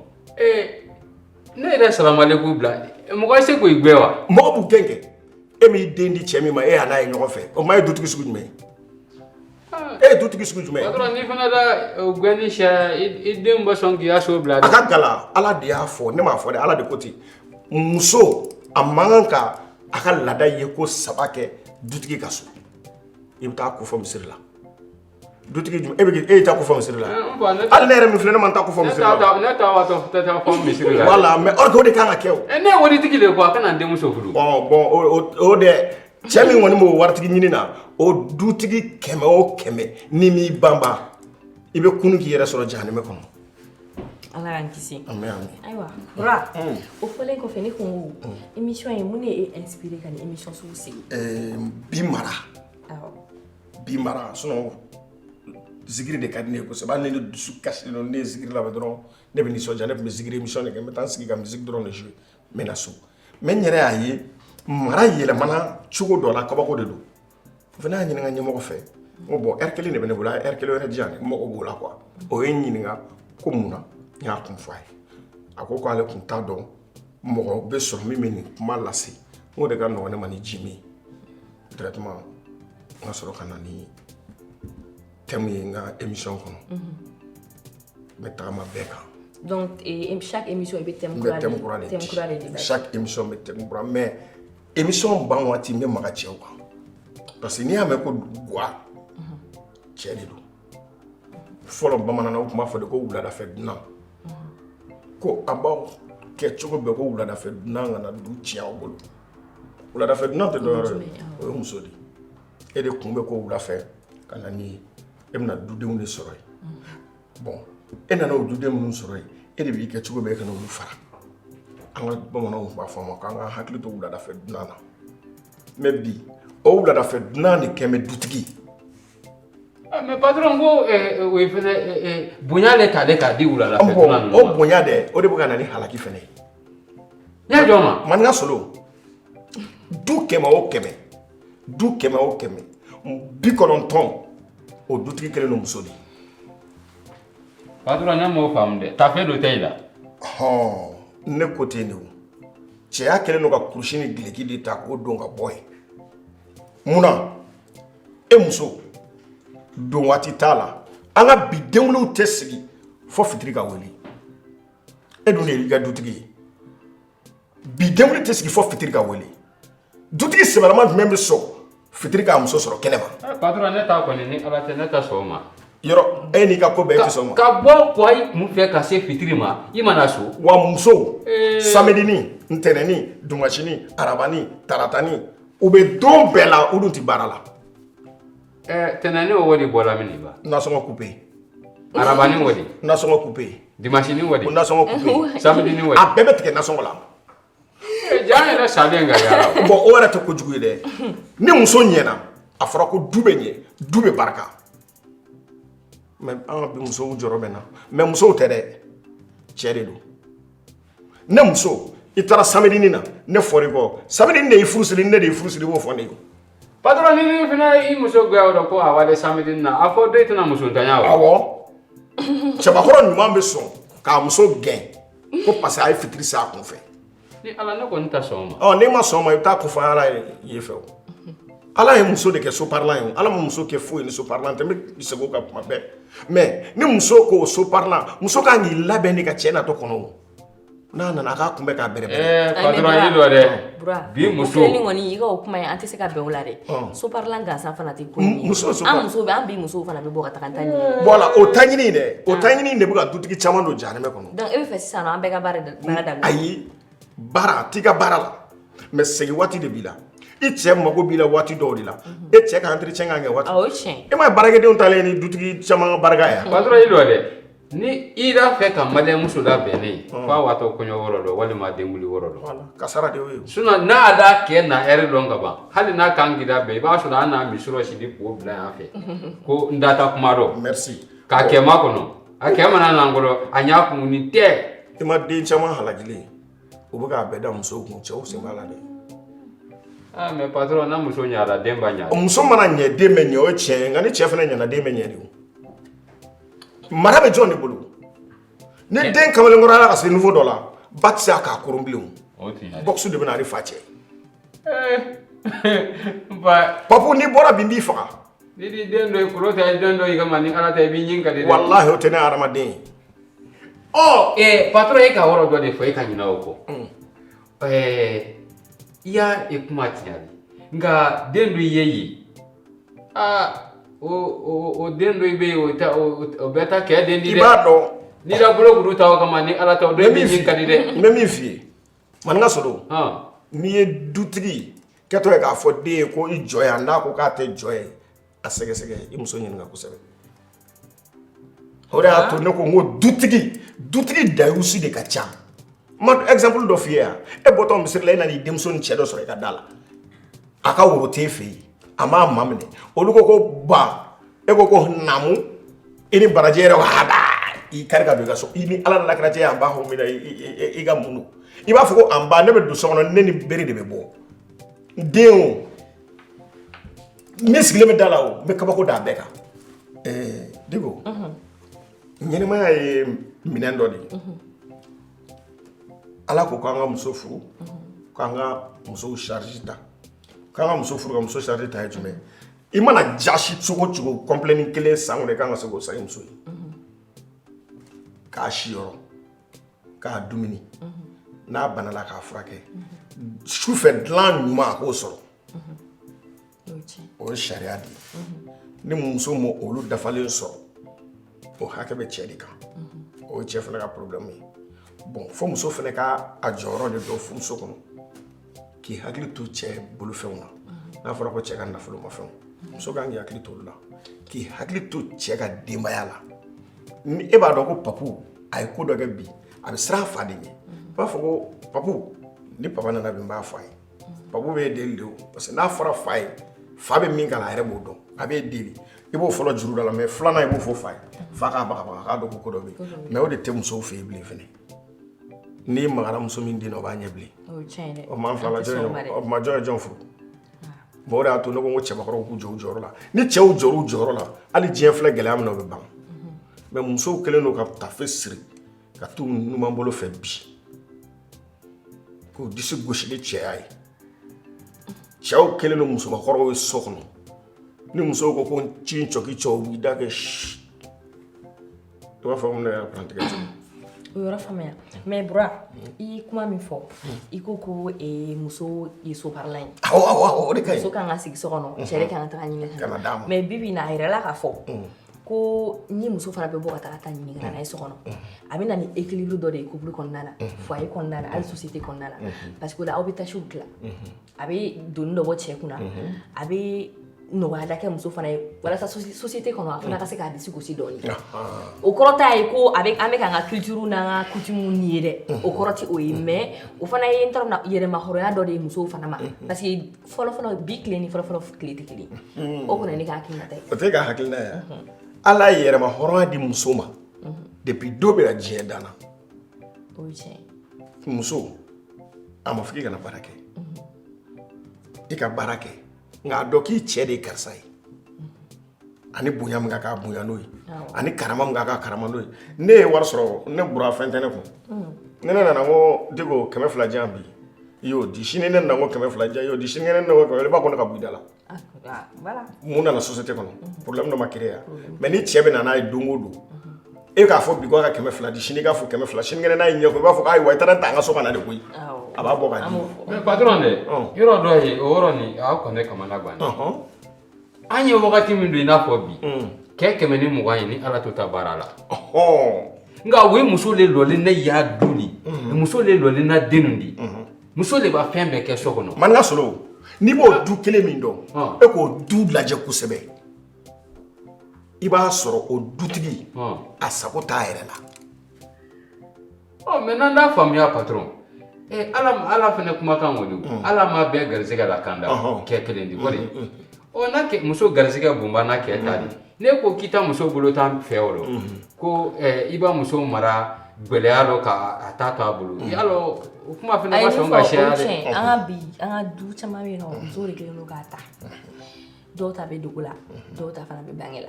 ne yɛrɛ salamaleko bila mɔgɔ se k'o gbɛ wa mɔgɔ b'u gɛn kɛ e m'i den di cɛ min ma e y'a n'a ye ɲɔgɔn fɛ o ma ye dutigi sugu jumɛn e ye dutigi sugu jumɛn patron ni fana da gɛnni sɛ i den bɛ sɔn k'i ka so bila a ka gala ala de y'a fɔ ne m'a fɔ dɛ ala de ko ten muso a man kan ka a ka laada ye ko 3 kɛ dutigi ka so i bɛ taa ko fɔ misiri la dutigi jumɛn e y'i ta ko fɔ misiri la hali ne yɛrɛ min filɛ ne ma taa ko fɔ misiri la ne taa fɔ misiri la voilà mais o de kan ka kɛ o ne ye waritigi de ko a kana n denmuso furu bon o de cɛ min kɔni b'o waritigi ɲini na o dutigi 100 o 100 ni m'i banba i bɛ kunu k'i yɛrɛ sɔrɔ jahanɛmɛ kɔnɔ ala k'an kisi amen ayiwa Bura o fɔlen kɔfɛ ne ko n ko émission ye mun de ye inspiré ka nin émission sugu sigi bi mara sinon zikiri de ka di ne ye kosɛbɛ hali ni ne dusu kasilen don ne ye zikiri lamɛn dɔrɔn ne bɛ nisɔndiya ne tun bɛ zikiri émission de kɛ n bɛ taa n sigi ka musique dɔrɔn de jouer n bɛ na so mais n yɛrɛ y'a ye mara yɛlɛmana cogo dɔ la kabako de don o fana y'a ɲininka ɲɛmɔgɔ fɛ n ko bon heure 1 de bɛ ne bolo a ye heure 1 wɛrɛ di yan mɔgɔ b'o la quoi o ye n ɲininka ko mun na n y'a kun fɔ a ye a ko k'ale tun t'a dɔn mɔgɔ bɛ sɔrɔ min bɛ nin kuma lase n k'o de ka nɔgɔn ne ma ni ji min directement n ka sɔrɔ ka na ni thème ye n ka émission kɔnɔ n bɛ tagama bɛɛ kan donc chaque émission i bɛ thème kura de di chaque émission bɛ thème kura mais émission ban waati n bɛ maga cɛw kan parce que n'i y'a mɛn ko guwa cɛ de don fɔlɔ bamanan na u tun b'a fɔ de ko wuladafɛ dunan ko a b'aw kɛ cogo bɛɛ ko wuladafɛ dunan kana du tiɲɛ aw bolo wuladafɛ dunan tɛ dɔwɛrɛ ye o ye muso de e de kun bɛ ko wulafɛ ka na n'i ye e bɛna dudenw de sɔrɔ yen bon e nana o duden minnu sɔrɔ yen e de b'i kɛ cogo bɛɛ ka na olu fara an ka bamananw b'a fɔ a ma k'an ka hakili to wuladafɛ dunan na mais bi o wuladafɛ dunan de kɛn bɛ dutigi mais patron ko o ye fɛnɛ bonya le t'ale k'a di wuladafɛ dunan o bonya dɛ o de bɛ ka na ni halaki fɛnɛ ye ne y'a jɔ ma maninka solo du 100 o 100 du 100 o 100 90 o dutigi kelen no muso de patron ne m'o faamu dɛ tafe dɔ tɛ i la ne ko ten de o cɛya kelen no ka kurusi ni gileki de ta k'o don ka bɔ yen munna e muso don waati t'a la an ka bi denwolow tɛ sigi fɔ fitiri ka wele e dun de y'i ka dutigi ye bi denwolo tɛ sigi fɔ fitiri ka wele dutigi sɛbɛlama jumɛn bɛ sɔn fitiri k'a muso sɔrɔ kɛnɛma patron ne ta kɔni ni ala tɛ ne ta sɔn o ma yɔrɔ e n'i ka ko bɛɛ tɛ sɔn o ma ka bɔ kɔ i kun fɛ ka se fitiri ma i mana so wa musow samedini ntɛnɛni dumasini arabani taratani u bɛ don bɛɛ la u dun tɛ baara la tɛnɛni o wari bɔra min ba nasɔngɔ coupe arabani wari nasɔngɔ coupe dimasini wari nasɔngɔ coupe samedini wari a bɛɛ bɛ tigɛ nasɔngɔ la jaa yɛrɛ salen ka yaala bon o yɛrɛ tɛ kojugu ye dɛ ni muso ɲɛna a fɔra ko du bɛ ɲɛ du bɛ barika mais an ka bi musow jɔrɔ bɛ na mais musow tɛ dɛ cɛ de don ne muso i taara samedini na ne fɔra i kɔ samedini de y'i furusiri ne de y'i furusiri i b'o fɔ ne ye patron ni fana i muso gɛrɛ o la ko a wale samedini na a fɔ dɔ i tɛna muso ntanya wa awɔ cɛbakɔrɔ ɲuman bɛ sɔn k'a muso gɛn ko parce que a ye fitiri se a kun fɛ ni ala ne kɔni tɛ sɔn o ma n'i ma sɔn o ma i bɛ taa ko fɔ ala ye fɛ o ala ye muso de kɛ so parlant ye ala ma muso kɛ foyi ni so parlant tɛ n bɛ segin o kan kuma bɛɛ mais ni muso ko so parlant muso kan k'i labɛn de ka cɛ natɔ kɔnɔ o n'a nana a k'a kunbɛ k'a bɛrɛbɛrɛ patron i dɔ dɛ bi muso ni kɔni i ka o kuma ye an tɛ se ka bɛn o la dɛ so parlant gansan fana tɛ ko ye an muso bɛ an bi musow fana bɛ bɔ ka taga ta ɲini voilà o ta ɲini dɛ o ta ɲini de bɛ ka dutigi caman don jahanɛmɛ kɔnɔ donc e bɛ fɛ sisan an bɛɛ ka baara daminɛ ayi baara t'i ka baara la mais segin waati de b'i la i cɛ mago b'i la waati dɔw de la e cɛ ka entretien ka kɛ waati o tiɲɛ e ma baarakɛdenw talen ni dutigi caman ka baraka ya patron i dɔ dɛ ni i da fɛ ka maliyɛn muso da bɛnnen f'a waatɔ kɔɲɔ wɔrɔ dɔ walima denwuli wɔrɔ dɔ kasara de y'o ye sinon n'a da kɛ na hɛrɛ dɔn ka ban hali n'a kan gida bɛɛ i b'a sɔrɔ an n'a misirɔ sidi k'o bila yan fɛ ko n data kuma dɔ merci k'a kɛ ma kɔnɔ a kɛ mana n'an kɔrɔ a ɲ'a kun ni tɛ i ma den caman halakilen u bɛ k'a bɛɛ da musow kun cɛw sen b'a la dɛ mais patron na muso ɲara den ba ɲa muso mana ɲɛ den bɛ ɲɛ o ye tiɲɛ nka ni cɛ fana ɲɛna den bɛ ɲɛ de o mara bɛ jɔn de bolo ni den kamalenkɔrɔ ala ka se niveau dɔ la ba tɛ se k'a koron bilen o box de bɛ na ni fa cɛ papu n'i bɔra bi n b'i faga ni den dɔ ye koro ta den dɔ i ka ma ni ala ta i b'i ɲin ka di dɛ wallahi o tɛ ne hadamaden ye patron e ka wɔrɔ dɔ de fɔ e ka ɲinɛ o kɔ i y'a kuma tiɲɛ nka den dɔ i ye yen o den dɔ i bɛ yen o bɛ taa kɛ den di dɛ i b'a dɔn n'i la bolo kuru ta o kama ni ala ta o dɔ i b'i ɲin ka di dɛ n bɛ min f'i ye maninka sɔrɔ n'i ye dutigi kɛtɔ ye k'a fɔ den ye ko i jɔ yan n'a ko k'a tɛ jɔ ye a sɛgɛsɛgɛ i muso ɲininka kosɛbɛ o de y'a to ne ko n ko dutigi dayusi de ka ca ma exemple dɔ f'i ye yan e bɔtɔ misiri la e nana i denmuso ni cɛ dɔ sɔrɔ i ka da la a ka woro t'e fɛ yen a m'a maminɛ olu ko ko ba e ko ko namu i ni baraji yɛrɛ i kari ka don i ka so i ni ala nana kɛra cɛ an b'a fɔ min na i ka mun i b'a fɔ ko an ba ne bɛ don so kɔnɔ ne ni bere de bɛ bɔ den o ne sigilen bɛ da la o n bɛ kabako d'a bɛɛ kan Diko ɲɛnɛmaya ye minɛn dɔ de ye ala ko k'an ka muso furu k'an ka musow charge ta k'an ka muso furu ka muso charge ta ye jumɛn i mana jasi cogo o cogo complet ni kelen san kɔnɔ i kan ka se k'o san i muso ye k'a si yɔrɔ k'a dumuni n'a banala k'a furakɛ sufɛ dilan ɲuman a k'o sɔrɔ o ye sariya de ye ni muso ma olu dafalen sɔrɔ o hakɛ bɛ cɛ de kan o ye cɛ fana ka problème ye bon fo muso fana ka a jɔyɔrɔ de dɔn furuso kɔnɔ k'i hakili to cɛ bolofɛnw na n'a fɔra ko cɛ ka nafolomafɛnw muso kan k'i hakili to olu la k'i hakili to cɛ ka denbaya la ni e b'a dɔn ko papu a ye ko dɔ kɛ bi a bɛ siran a fa de ɲɛ i b'a fɔ ko papu ni papa nana bi n b'a fɔ a ye papu bɛ deli de o parce que n'a fɔra fa ye fa bɛ min k'a la a yɛrɛ b'o dɔn a bɛ deli i b'o fɔlɔ juru dɔ la mais filanan i b'o fɔ fa ye fa k'a bagabaga k'a dɔn ko dɔ bɛ yen mais o de tɛ musow fɛ yen bilen fɛnɛ n'i magara muso min den na o b'a ɲɛ bilen o m'an fila la o ma jɔn ye jɔn furu bon o de y'a to ne ko n ko cɛbakɔrɔw k'u jɔ u jɔyɔrɔ la ni cɛw jɔra u jɔyɔrɔ la hali diɲɛ filɛ gɛlɛya min na o bɛ ban mais musow kɛlen don ka tafe siri ka t'u numan bolo fɛ bi k'u disi gosi ni cɛya ye cɛw kɛlen don musobakɔrɔw ye so kɔnɔ ni musow ko ko ci cɔki cɔ u b'i da kɛ i b'a fɔ mun na yɛrɛ kurantigɛ ten o yɔrɔ faamuya mais Bura i ye kuma min fɔ i ko ko muso ye soparila ye awɔ o de ka ɲi muso kan ka sigi so kɔnɔ cɛ de kan ka taga ɲini ka na d'a ma mais bibi na a yɛrɛ la k'a fɔ ko ni muso fana bɛ bɔ ka taga ɲini ka na n'a ye so kɔnɔ a bɛ na ni équilibre dɔ de ye couple kɔnɔna na foyer kɔnɔna na hali société kɔnɔna na parce que o la aw bɛ tâches dilan a bɛ donni dɔ bɔ cɛ kunna a bɛ nɔgɔya da kɛ muso fana ye walasa société kɔnɔ a fana ka se k'a disi gosi dɔɔni o kɔrɔ t'a ye ko an bɛ k'an ka culture n'an ka coutume ni ye dɛ o kɔrɔ tɛ o ye mais o fana ye n tɔrɔ yɛrɛma hɔrɔnya dɔ de ye musow fana ma parce que fɔlɔ bi tile ni fɔlɔ tile tɛ kelen o kɔni ne ka hakilinata ye o tɛ ka hakilina ye ala ye yɛrɛma hɔrɔnya di muso ma depuis dɔ bɛ na diɲɛ dan na o ye tiɲɛ muso a ma fɔ k'i kana baara kɛ i ka baara kɛ nka a dɔn k'i cɛ de ye karisa ye ani bonya min ka k'a bonya n'o ye ani karama min ka k'a karama n'o ye ne ye wari sɔrɔ ne bura fɛn tɛ ne kun ne nana ko Diko 200 di yan bi i y'o di sini ne nana ko 200 di yan i y'o di sini ne nana ko 200 i b'a ko ne ka bɔ i da la mun nana société kɔnɔ problème dɔ ma créer yan mais ni cɛ bɛ na n'a ye don o don e k'a fɔ bi ko a ka 200 di sini k'a fɔ 200 sini n'a ye ɲɛ ko i b'a fɔ ayiwa i taara n ta an ka so kana de koyi a b'a bɔ ka di mais patron dɛ yɔrɔ dɔ ye o yɔrɔ nin a kɔni kamana ganna an ye wagati min don i n'a fɔ bi kɛ 120 ye ni ala to ta baara la nka o ye muso de lɔlen ne y'a dun ni muso de lɔlen na denw di muso de b'a fɛn bɛɛ kɛ so kɔnɔ maninka solo N'i b'o du kelen min dɔn e k'o du lajɛ kosɛbɛ i b'a sɔrɔ o dutigi a sago t'a yɛrɛ la. Mais n'an t'a faamuya patron ala fɛnɛ kumakan kɔni ala ma bɛɛ garisɛgɛ la kan da kɛ kelen di wari n'a kɛ muso garisɛgɛ bunba n'a kɛ ta di ne ko k'i ta muso bolo tan fɛ o ko i b'a muso mara gwɛlɛya dɔ k'a ta to a bolo yalo o kuma fɛnɛ ma sɔn ka sɛya dɛ. An ka bi an ka du caman bɛ yen nɔ muso de kelen don k'a ta dɔw ta bɛ dugu la dɔw ta fana bɛ bange la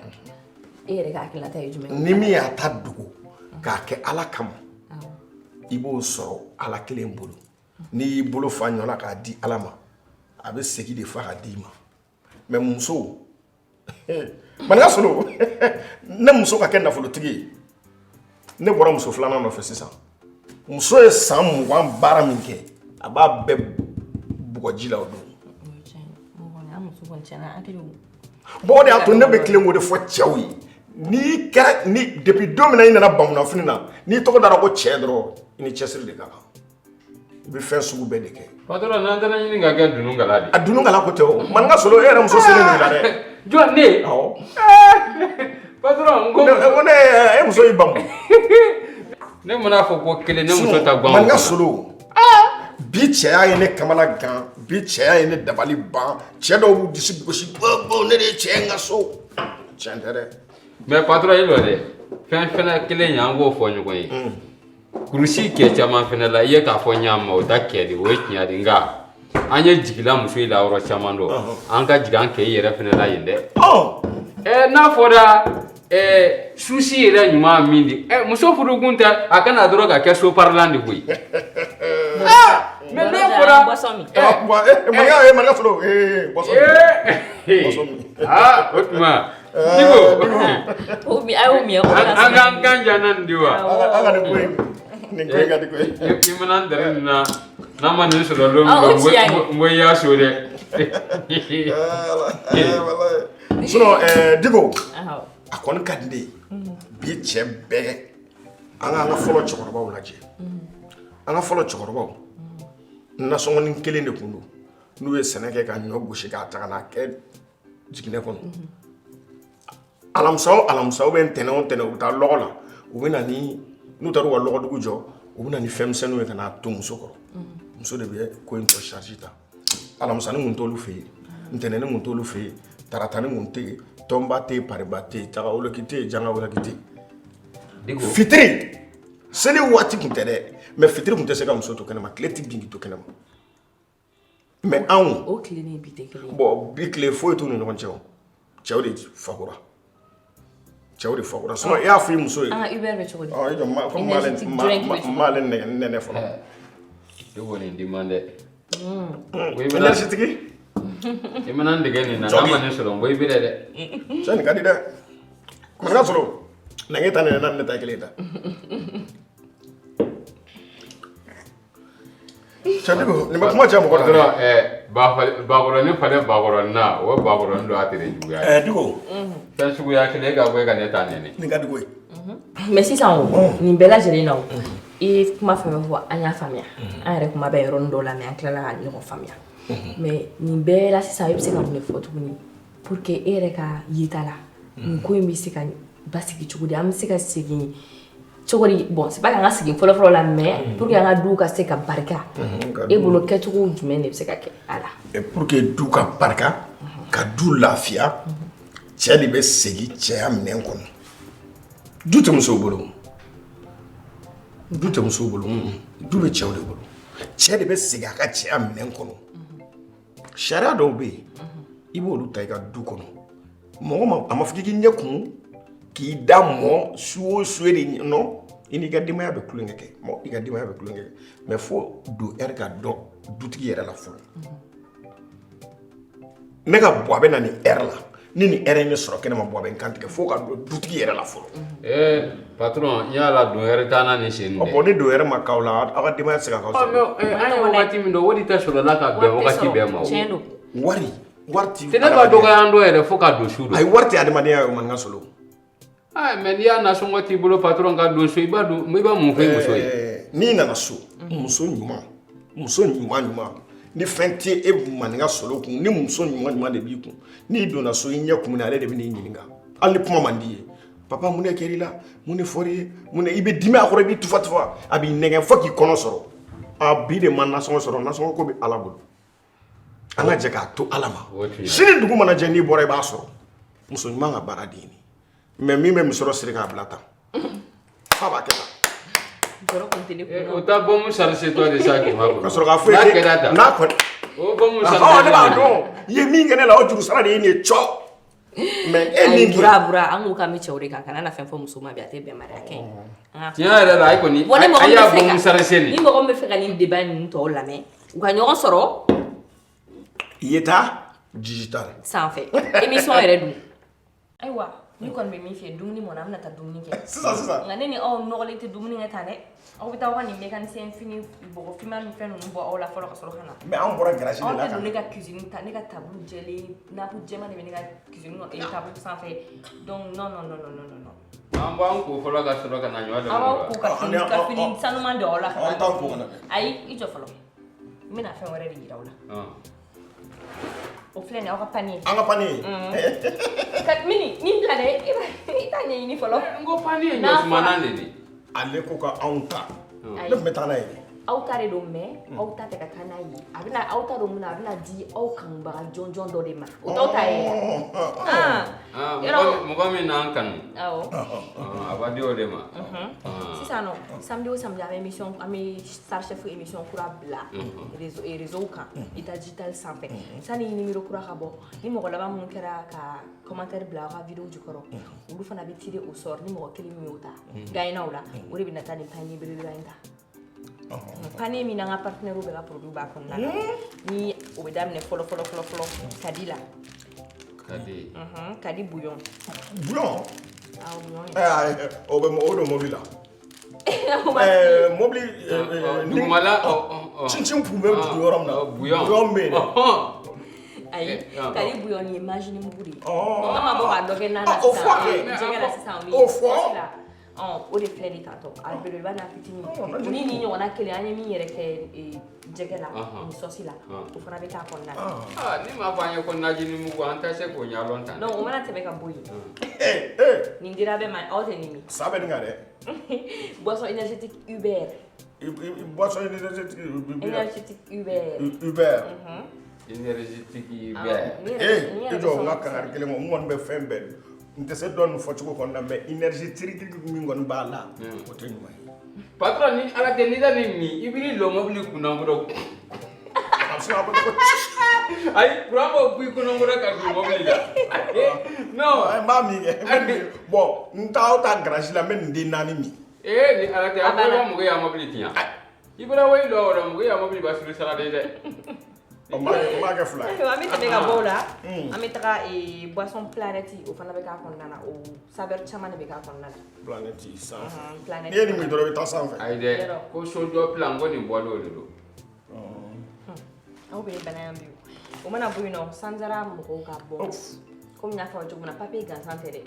e yɛrɛ ka hakilinata ye jumɛn? Ni min y'a ta dugu k'a kɛ ala kama i b'o sɔrɔ ala kelen bolo n'i y'i bolo fa ɲɔgɔnna k'a di ala ma a bɛ segin de fa ka d'i ma mais muso maninka solo ne muso ka kɛ nafolotigi ye ne bɔra muso filanan nɔfɛ sisan muso ye san 20 baara min kɛ a b'a bɛɛ bugɔji la o don. Bon o de y'a to ne bɛ tilen k'o de fɔ cɛw ye ni depuis don min na i nana bamunafini na n'i tɔgɔ dara ko cɛ dɔrɔn i ni cɛsiri de ka kan i bɛ fɛn sugu bɛɛ de kɛ. Patron n'an tɛna ɲini ka kɛ dunungala de. A dunungala ko tɛ o maninka solo e yɛrɛ muso selen de la dɛ. Jɔn ne? Awɔ. Patron n ko ne e muso y'i bamu. Ne mana fɔ ko kelen ne muso ta gbam. Maninka solo bi cɛya ye ne kamana gan bi cɛya ye ne dabali ban cɛ dɔw b'u disi gosi bo ne de ye cɛ n ka so tiɲɛ tɛ dɛ. Mais patron i lɔ dɛ fɛn fɛnɛ kelen y'an k'o fɔ ɲɔgɔn ye kurusi kɛ caman fɛnɛ la i ye k'a fɔ ɲa ma o ta kɛ de o ye tiɲɛ de nka an ye jigila muso in la yɔrɔ caman dɔn an ka jigin an kɛ i yɛrɛ fɛnɛ la yen dɛ. N'a fɔra susi yɛrɛ ɲuman min di muso furukun tɛ a kana dɔrɔn ka kɛ so parilan de koyi. Mais n'a fɔra maninka solo boisson o tuma Digo an k'an kan janna nin di wa. An ka nin ko in ka di ko ye. I mana n dɛrɛ nin na n'a ma nin sɔrɔ don min n bɛ y'a so dɛ. Sinon Digo a kɔni ka di ne ye bi cɛ bɛɛ an ka fɔlɔ cɛkɔrɔbaw lajɛ an ka fɔlɔ cɛkɔrɔbaw nasɔngɔnin kelen de tun don n'u ye sɛnɛ kɛ ka ɲɔ gosi k'a ta ka n'a kɛ jiginɛ kɔnɔ alamisa o ntɛnɛn o ntɛnɛn u bɛ taa lɔgɔ la u bɛ na ni n'u taara u ka lɔgɔdugu jɔ u bɛ na ni fɛn misɛnninw ye ka n'a to muso kɔrɔ muso de bɛ ko in tɔ charge ta alamisanin kun t'olu fɛ yen ntɛnɛnnin kun t'olu fɛ yen taratani kun tɛ yen tɔnba tɛ yen pariba tɛ yen tagawoleki tɛ yen jangawoleki tɛ yen fitiri seli waati kun tɛ dɛ mais fitiri kun tɛ se ka muso to kɛnɛma tile tɛ bin k'i to kɛnɛma mais anw o tile ni bi tɛ kelen ye bon bi tile foyi t'u ni ɲɔgɔn cɛ o cɛw de fakora sinon i y'a fɔ i muso ye an ka Uber bɛ cogo di m'ale nɛnɛ fɔlɔ i kɔni di man dɛ énergie tigi i mana n dege nin na n'a ma ne sɔrɔ n bɔ i bi dɛ cɛ nin ka di dɛ maninka solo nɛgɛ ta nin na ne ta kelen ta Digo, nin bɛ kuma cɛ mɔgɔ la dɔrɔn bakɔrɔnin falen bakɔrɔnin na o bakɔrɔnin don a tɛ juguya Digo fɛn suguya kelen e ka bɔ e ka ne ta nɛnɛ nin ka Digo ye mais sisan o nin bɛɛ lajɛlen na o i ye kuma fɛn fɛn fɔ an y'a faamuya an yɛrɛ kuma bɛ yɔrɔnin dɔw la mais an tilala ka ɲɔgɔn faamuya mais nin bɛɛ la sisan i bɛ se ka mun de fɔ tuguni pour que e yɛrɛ ka yeta la nin ko in bɛ se ka basigi cogo di an bɛ se ka segin cogo di bon c'est pas qu'an ka segin fɔlɔ la mais pour que an ka du ka se ka barika e bolo kɛcogo jumɛn de bɛ se ka kɛ a la pour que du ka barika ka du lafiya cɛ de bɛ segin cɛya minɛn kɔnɔ du tɛ musow bolo du bɛ cɛw de bolo cɛ de bɛ segin a ka cɛya minɛn kɔnɔ sariya dɔw bɛ yen i b'olu ta i ka du kɔnɔ mɔgɔ ma a ma fɔ k'i ɲɛ kumu k'i da mɔ su o su de non i n'i ka denbaya bɛ kulonkɛ kɛ i ka denbaya bɛ kulonkɛ kɛ mais fo don heure ka dɔn dutigi yɛrɛ la fɔlɔ ne ka bɔ a bɛ na ni heure la ni nin heure ne sɔrɔ kɛnɛ ma bɔ a bɛ n kantigɛ fo ka don dutigi yɛrɛ la fɔlɔ patron n y'a la don heure t'an na ni sen dɛ bon ni don heure ma k'aw la aw ka denbaya tɛ se ka k'aw sɔrɔ an ye wagati min dɔn o de tɛ sɔrɔla ka bɛn wagati bɛɛ ma wari ti tɛ ne ka dɔgɔya dɔ yɛrɛ fo ka don su dɔ ayi wari tɛ adamadenya ye o maninka solo mais n'i y'a nasɔngɔ t'i bolo patron ka don so i b'a mun fɔ i muso ye n'i nana so muso ɲuman ni fɛn tɛ e maninka solo kun ni muso ɲuman de b'i kun n'i donna so i ɲɛ kun na ale de bɛ n'i ɲininka hali ni kuma man di ye papa mun de kɛr'i la mun de fɔr'i ye mun de i bɛ dimi a kɔrɔ i b'i tufa a b'i nɛgɛn fo k'i kɔnɔ sɔrɔ a bi de ma nasɔngɔ sɔrɔ nasɔngɔ ko bɛ ala bolo an ka jɛ k'a to ala ma sini dugu mana jɛ n'i bɔra i b'a sɔrɔ muso ɲuman ka baara de ye nin mais min bɛ misɔrɔ siri k'a bila tan fa b'a kɛ tan. O ta bɔ mun sarisi tɔ de sa k'i ma ka sɔrɔ k'a fɔ ye n'a kɔni o bɔ mun sarisi ne b'a dɔn i ye min kɛ ne la o juru sara de ye nin ye cɔ mais e min kɛ bura an k'u ka mi cɛw de kan kana na fɛn fɔ muso ma bi a tɛ bɛn mariya kɛ tiɲɛ yɛrɛ la a ye kɔni a y'a bɔ mun sarisi nin ni mɔgɔ min bɛ fɛ ka nin débat ninnu tɔw lamɛn u ka ɲɔgɔn sɔrɔ Yeta digital sanfɛ émission yɛrɛ dun ayiwa ni kɔni bɛ min fɛ dumuni mɔna an bɛna taa dumuni kɛ sisan nka ne ni aw nɔgɔlen tɛ dumuni kɛ tan dɛ aw bɛ taa aw ka nin mécanicien fini bɔgɔ finman ni fɛn ninnu bɔ aw la fɔlɔ ka sɔrɔ ka na mais an bɔra garage de la aw tɛ don ne ka cuisine ta ne ka table jɛlen nappe jɛman de bɛ ne ka cuisine table sanfɛ donc non an b'an ko fɔlɔ ka sɔrɔ ka na ɲɔ dɔ aw ko ka fini sanuman don aw la ka na ayi i jɔ fɔlɔ n bɛna fɛn wɛrɛ de yira aw la o filɛ nin aw ka panier an ka panier ka mini nin bila dɛ i t'a ɲɛɲini fɔlɔ n ko panier ɲɔ sumana de di ale ko ka anw ta ne tun bɛ taa n'a ye aw ta de don mais aw ta tɛ ka taa n'a ye a bɛna aw ta don mun na a bɛna di aw kanubaga jɔnjɔn dɔ de ma o t'aw ta ye mɔgɔ min n'an kanu awɔ a b'a di o de ma sisan nɔ samedi o samedi an bɛ émission an bɛ star chef émission kura bila réseau kan état digital sanfɛ sani numéro kura ka bɔ ni mɔgɔ laban minnu kɛra ka commentaire bila aw ka vidéo jukɔrɔ olu fana bɛ tirer au sort ni mɔgɔ kelen min y'o ta gagnant o la o de bɛna taa nin panier belebeleba in ta panier min n'an ka partenaire bɛ ka produit b'a kɔnɔna na ni o bɛ daminɛ fɔlɔ kadi la kadi bouillon o bɛ o don mobili la mobili dugumala cincin kun bɛ bugu yɔrɔ min na bouillon bɛ yen ayi kadi bouillon ni imagine mugu de an ma bɔ k'a dɔ kɛ nan na sisan jɛgɛ la sisan o de filɛ nin tantɔ a belebeleba n'a fitinin ni nin ɲɔgɔnna kelen an ye min yɛrɛ kɛ jɛgɛ la ni sɔsi la o fana bɛ k'a kɔnɔna la ni m'a fɔ an ye ko najini mugu an tɛ se k'o ɲalɔn tan donc o mana tɛmɛ ka bɔ yen nin dira bɛɛ ma aw tɛ nin min sa bɛ nin kan dɛ boisson énergétique Uber boisson énergétique Uber énergétique i jɔ n ka kangari kelen n kɔni bɛ fɛn bɛɛ n tɛ se dɔ nin fɔcogo kɔnɔna mais énergétique min kɔni b'a la o tɛ ɲuman ye patron ni ala tɛ n'i da nin min i b'i lɔ mobili kunnakɔrɔ ayi kuran b'o b'i kunnakɔrɔ ka don mobili la non n b'a min kɛ bon n t'aw ta garage la n bɛ nin den naani min ni ala tɛ a bɔra mɔgɔ y'a mobili tiɲɛ i bɔra wayi lɔ o la mɔgɔ y'a mobili ba suru sara de dɛ n b'a kɛ fila ye an bɛ tɛmɛ ka bɔ o la an bɛ taga boisson planète o fana bɛ k'a kɔnɔna na o saveur caman de bɛ k'a kɔnɔna na planète sanfɛ planète n'i ye nin min dɔrɔn i bɛ taa sanfɛ ayi dɛ ko so dɔ plan ko nin bɔlen o de don aw bɛ bana yan bi o mana bɔ yen nɔ sanzara mɔgɔw ka bɔ komi n y'a fɔ cogo min na papier gansan tɛ dɛ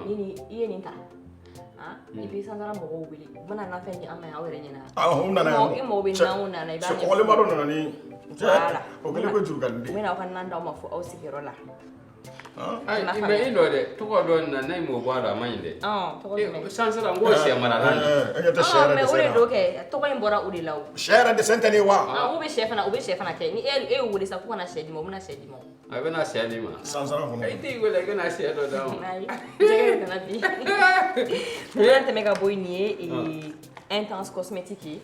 ni i ye nin ta i bɛ sanzara mɔgɔw wele u bɛna nafɛn di an ma aw yɛrɛ ɲɛna u nana yan i mago bɛ nan o nana i b'a ɲɛfɔ kɔgɔlenba dɔ nana ni voilà o kɛlen ko jurukaliden u bɛna aw ka nan d'aw ma fo aw sigiyɔrɔ la ayi mais i dɔ dɛ tɔgɔ dɔ na n'a m'o bɔ a la a ma ɲi dɛ tɔgɔ jumɛn sansara n ko sɛ marala mais o de don kɛ tɔgɔ in bɔra o de la o sɛ yɛrɛ desɛn tɛ nin wa u bɛ sɛ fana kɛ ni e y'o wele sa ko kana sɛ di ma u bɛna sɛ di ma a bɛna sɛ di ma sansara kɔnɔ i t'i wele i bɛna sɛ dɔ d'a ma ayi jɛgɛ de kana bi u bɛna tɛmɛ ka bɔ yen nin ye intense cosmétique ye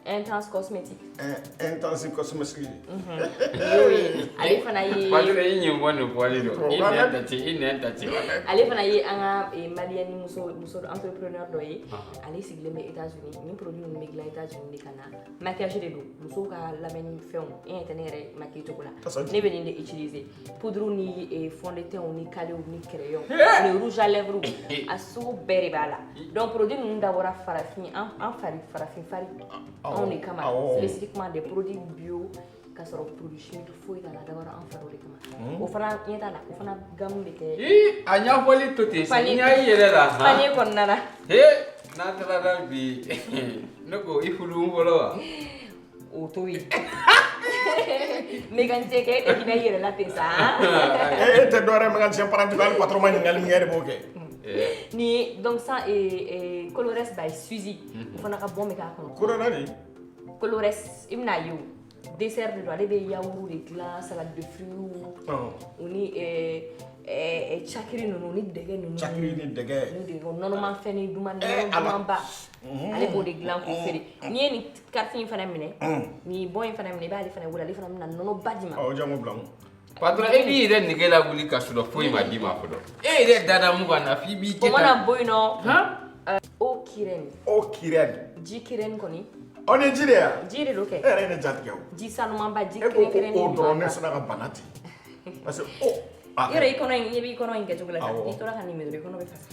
intense cosmétique intense cosmétique y'o ye ale fana ye patron i ɲɛ bɔ nin bɔli don i nɛn ta ci ale fana ye an ka maliyɛn muso entrepreneur dɔ ye ale sigilen bɛ États-Unis ni produit ninnu bɛ dilan États-Unis de ka na maquillage de don musow ka labɛnni fɛnw e ɲɛ tɛ ne yɛrɛ maquille cogo la ne bɛ nin de utiliser poudre ni fond de teint ni kalew ni crayon ni rouge à lèvres a sugu bɛɛ de b'a la donc produit ninnu dabɔra farafin an farafin fari anw de kama spécifiquement des produits bio ka sɔrɔ produit chimique foyi t'a la dabɔra an fariw de kama o fana ɲɛ t'a la o fana gamme bɛ kɛ a ɲɛfɔli to ten n y'a ye yɛrɛ la panier kɔnɔna la n'a taara bi ne ko i furu n fɔlɔ wa o to yen mécanicien kɛ e tɛ yɛrɛ la ten sa e tɛ dɔwɛrɛ mécanicien paranti hali patron ma ɲininkali min kɛ e de b'o kɛ ni donc ça Colores by Suzy o fana ka bɔ min k'a kɔnɔ kodɔnna de Colores i bɛna ye o dessert de don ale bɛ yaourt de dilan salade de fruits o ni cakiri ninnu ni dɛgɛ ninnu cakiri ni dɛgɛ ni nɔnɔmafɛn ni dumanba ale b'o de dilan k'o feere n'i ye nin carte in fana minɛ ni bon in fana minɛ i b'ale fana wele ale fana bɛna nɔnɔ ba di ma awɔ jango bila patron e b'i yɛrɛ nege lawuli ka sɔrɔ foyi ma d'i ma fɔlɔ e yɛrɛ dada mun kan na f'i b'i kɛ o mana bɔ yen nɔ o kirɛni ji kirɛni kɔni o ni ji de ya ji de don kɛ e yɛrɛ ye ne jatigɛ o ji sanumanba ji e ko kirɛni o dɔrɔn ne sɔnna ka bana ten parce que o yɔrɔ i kɔnɔ in ɲɛ b'i kɔnɔ in kɛcogo la i tora ka nin mɛ dɔrɔn i kɔnɔ bɛ fasa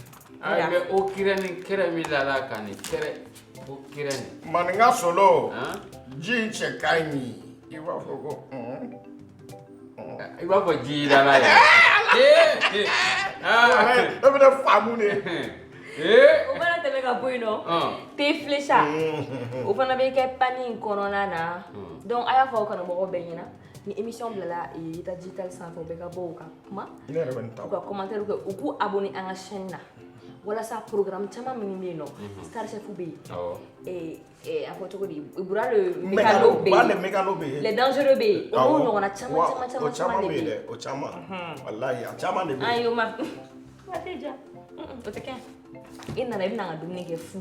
mais o kirɛni kɛrɛ min lala ka nin kɛrɛ o kirɛni maninka solo ji in cɛ ka ɲi i b'a fɔ ko i b'a fɔ ji lala yɛ e bɛ ne faamu de o fana tɛmɛ ka bɔ yen nɔ te flécha o fana bɛ kɛ pani in kɔnɔna na donc a y'a fɔ aw kanubagaw bɛɛ ɲɛna ni émission bilala Ita Digital sanfɛ u bɛ ka bɔ u ka kuma u ka commentaire kɛ u k'u abonné an ka chaîne na walasa programme caman minnu bɛ yen nɔ Star Chef bɛ yen a fɔ cogo di Ibura le mécano bɛ yen les dangereux bɛ yen o n'o ɲɔgɔnna caman de bɛ yen o caman walahi a caman de bɛ yen ayi o ma tɛ diya o tɛ kɛ e nana i bɛna n ka dumuni kɛ fu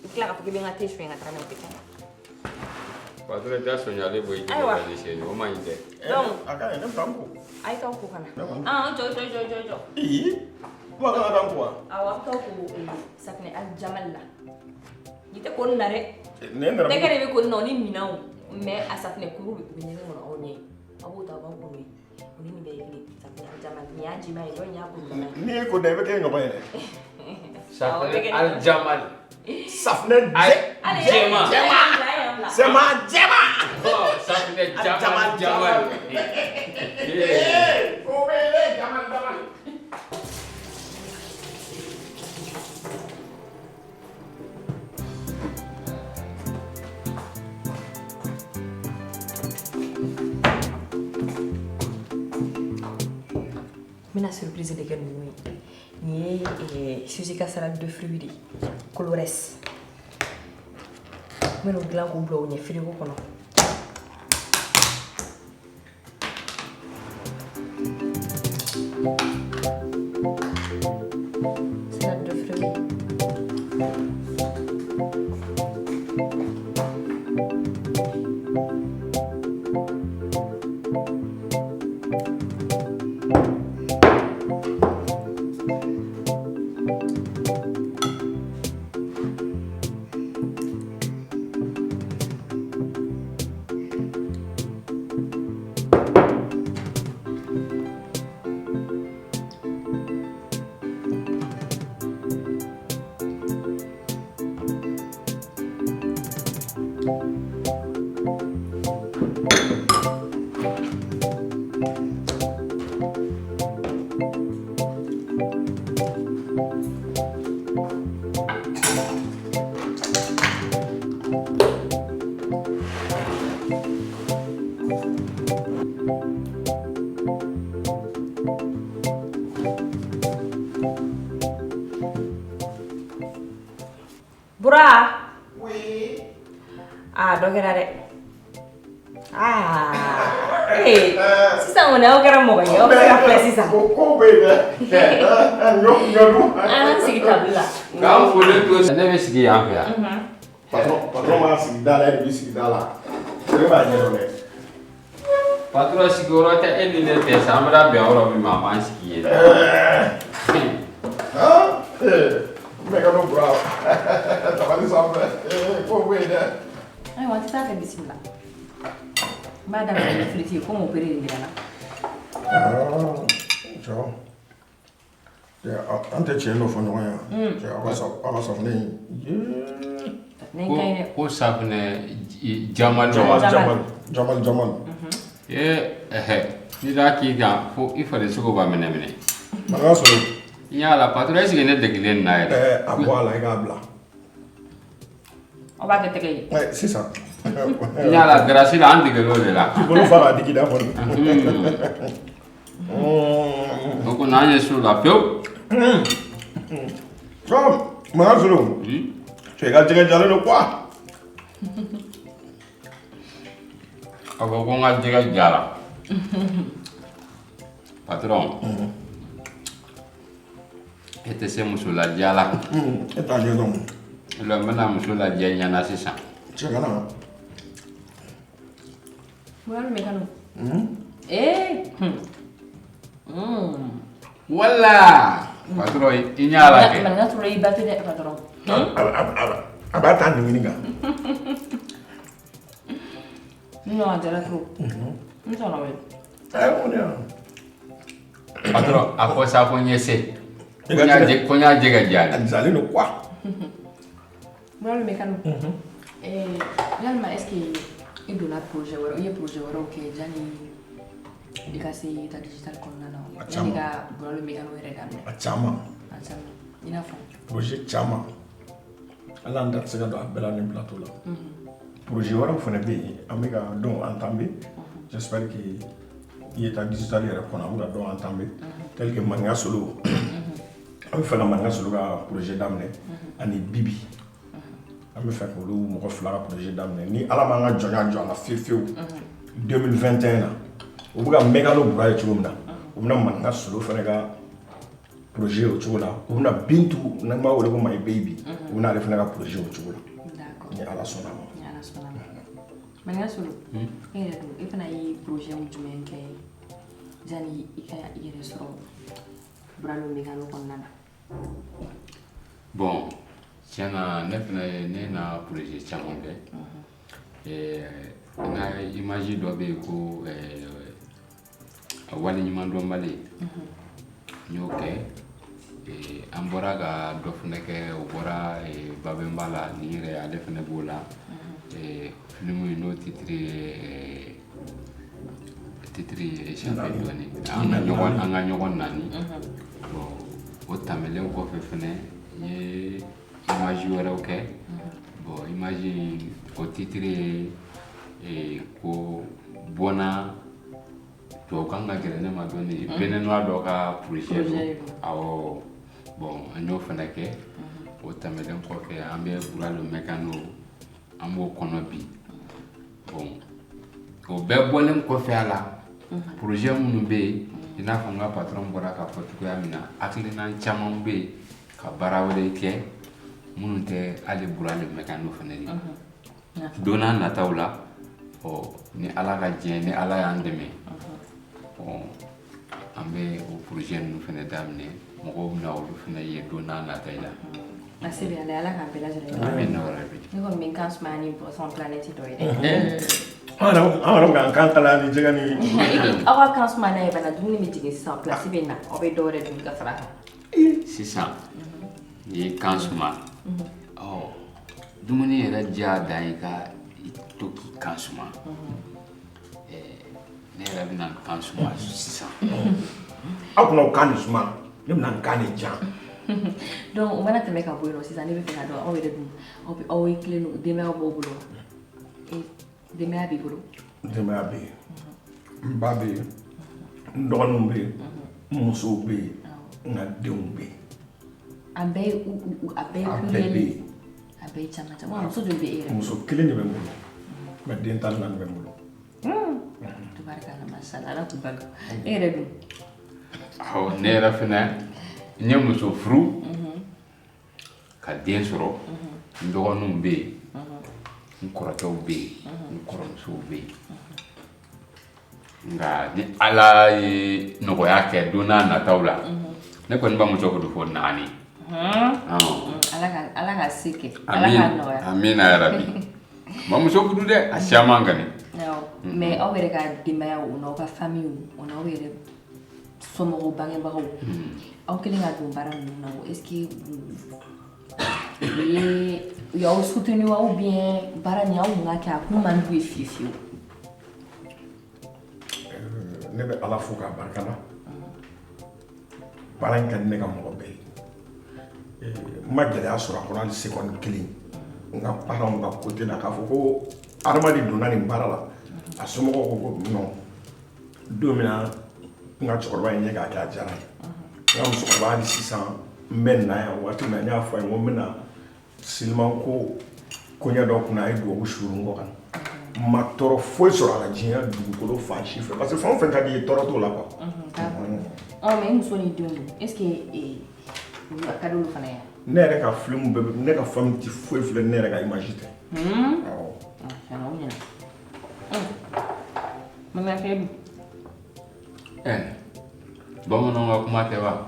i tila k'a fɔ k'i bɛ n ka thé suɲɛ ka taga n'a ye o tɛ kɛ patron t'a soɲalen bɔ i jigi ka ɲɛsin o ma ɲi dɛ donc a ka ɲi ne bɛ taa n ko a ye t'aw ko ka na jɔ kuma kan ka taa n ko wa awɔ a bɛ t'aw ko safinɛ Ali Jamali la i tɛ ko nin na dɛ tɛgɛ de bɛ ko nin na o ni minɛnw mais a safinɛ kuru bɛ ɲɛgɛn kɔnɔ aw ɲɛ aw b'o ta aw b'aw ko n'o ye o ni nin bɛɛ ye kelen safinɛ Ali Jamali nin y'a jima ye dɔ in y'a kuru dama ye n'i ye ko da i bɛ kɛ ɲɔgɔn ye dɛ safinɛ Ali Jamali safinɛ jɛma sɛma jɛma safinɛ Jamali o bɛ ye Jamali n bɛna surprise de kɛ ninnu ye nin ye Suzy ka salade de fruits de Colores n bɛna o dilan k'o bila o ɲɛ frigo kɔnɔ salade de fruits Bura. Oui. Dɔ kɛra dɛ. Sisan kɔni aw kɛra mɔgɔ ye aw bɛ ka filɛ sisan. Ko bɛ yen dɛ. Ɲɔ. An sigi tabili la. K'an foli to ne bɛ sigi yan fɛ yan. Patron b'a sigi da la e de b'i sigi da la. Ne b'a ɲɛdɔn dɛ. Patron sigiyɔrɔ tɛ e ni ne tɛ sa an bɛna bɛn yɔrɔ min ma a b'an sigi yen. Mécano bravo. Tabali sanfɛ. Ko bɛ yen dɛ. Ayiwa an tɛ taa kɛ bisimila. N b'a daminɛ ni filiti ye komi opéré de yɛrɛ la. Jɔ. An tɛ tiɲɛ dɔ fɔ ɲɔgɔn ye. Aw ka safunɛ in. Ko safunɛ Jamali. N'i y'a k'i kan fo i farisogo b'a minɛ minɛ. Mankan sɔrɔ. Yala patron est-ce que ne degilen nin na yɛrɛ? A bɔ a la i k'a bila. Aw b'a kɛ tɛgɛ ye. Sisan Nyala grâce la andi que l'ole là. Tu peux le faire à digi d'abord. Donc on a sur la peu. Ça, Mansour. Tu es gâté de quoi? Ako ko nga diga jara. Patron. Ete se musula jala. Et à dire donc. Le mana musula janya na sisa. Tu es là. Voilà le mécano. Eh. Wala. Patron inyala ke. Man nga tro yi battu de patron. Abata ni nga. Non, jara trop. Non ça va. On est. Patron ako sa ko nyese. Konya jega jali. Anzali no quoi? Voilà le mécano. Là, est-ce qu'il y a un projet ou un projet qui est déjà ta digital comme ça? Il y a le mécano et Achama. Il y a Projet Chama. Allah nda tsega do abela ni plateau là. Projet wala fone be amiga don entamé. J'espère que il est à digital et qu'on a don entamé tel que manga solo. On fait la manga solo ka projet d'amener ani bibi. On me fait que le mo flara projet d'amener ni ala manga jona fefeu 2021 là. O buga megalo buga chumna. O na manga solo fane ka projet au chola. O na bintu na ma wole ko my baby. O na le fane ka projet au chola. D'accord. Ni ala sona mo. Ni ala sona mo. Manga solo. Il fana yi projet mu jumen ke jani i restaurant. Bralo megalo konnana. Bon, tiana ne na projet chama be. Na image do be ko wali nyima do mbale. Nyoke ambora ga do funeke obora babe mbala ni re ale fene bola. Film no titri champion ni anga nyogon nani. Bon, o tamele ko fefene ye image wala ok. Bon, image ko titri ko bona to kanga gere ne ma doni benenwa do ka projet awo bon anyo fenake o tamele ko fe ambe buralo mekano ambo kono bi bon o be bolem ko fe ala projet munu be ina fanga patron bora ka fotuko amina akilina chamam be ka barawre ke munu te ale buralo mekano fenani dona na tawla o ni ala ka je ni ala yandeme bon ambe o projet nu fene damne mo na o fene ye dona na tayla Merci bien, ala ka bela jere. amen na wala bi Ni ko min kan smani pour son planète to ide. Ara ga kan kala ni jega ni. Awa kan smani e bana dum ni jigi sans place bena. O be dore dum ka fara. sisan ye kansuma oh dumuni yɛrɛ diya dan i ka to k'i kansuma ne yɛrɛ bɛna kansuma sisan Aw kuna kan ni suma ne bɛna kan ni jan. Donc o mana tɛmɛ ka bɔ yen nɔ sisan ne bɛ fɛ ka dɔn aw yɛrɛ dun aw ye tilen don denbaya b'aw bolo denbaya b'i bolo. Denbaya bɛ yen n ba bɛ yen n dɔgɔninw bɛ yen n musow bɛ yen n ka denw bɛ yen. A bɛɛ ye kuleli a bɛɛ ye caman caman muso dun bɛ e yɛrɛ. Muso kelen de bɛ n bolo mɛ den tan naani bɛ n bolo. Tubarikala masala ala k'u balo e yɛrɛ dun. ne yɛrɛ fɛnɛ n ye muso furu ka den sɔrɔ n dɔgɔninw bɛ yen n kɔrɔkɛw bɛ yen n kɔrɔmusow bɛ yen nka ni ala ye nɔgɔya kɛ don n'a nataw la ne kɔni b'a muso ko fɔ naani. ala ka se kɛ ala ka nɔgɔya. amina yarabi ma muso kudu dɛ a caman kani. mais aw yɛrɛ ka denbaya o n'aw ka famille o n'aw yɛrɛ somɔgɔw bangebagaw aw kelen ka don baara ninnu na est ce que u y'aw soutenu ou bien baara nin aw mun ka kɛ a kun man d'u ye fiye fiyewu. Ne bɛ ala fo k'a barika da baara in ka di ne ka mɔgɔ bɛɛ ye n ma gɛlɛya sɔrɔ a kɔnɔ hali seconde kelen n ka parents ka côté la k'a fɔ ko adamadi donna nin baara la a somɔgɔw ko non don min na n ka cɛkɔrɔba in ɲɛ k'a kɛ a diyara ye n ka musokɔrɔba hali sisan n bɛ na yan waati min na n y'a fɔ a ye n ko n bɛna silimanko koɲɛ dɔ kunna a ye duwawu suuru n kɔ kan n ma tɔɔrɔ foyi sɔrɔ a la diɲɛ dugukolo fan si fɛ parce que fɛn o fɛn ka di i ye tɔɔrɔ t'o la quoi. Mais muso ni denw est ce que olu a ka di olu fana ye. Ne yɛrɛ ka film bɛɛ ne ka femme ti foyi filɛ ne yɛrɛ ka image tɛ. Mama fɛ bamananw ka kuma tɛ wa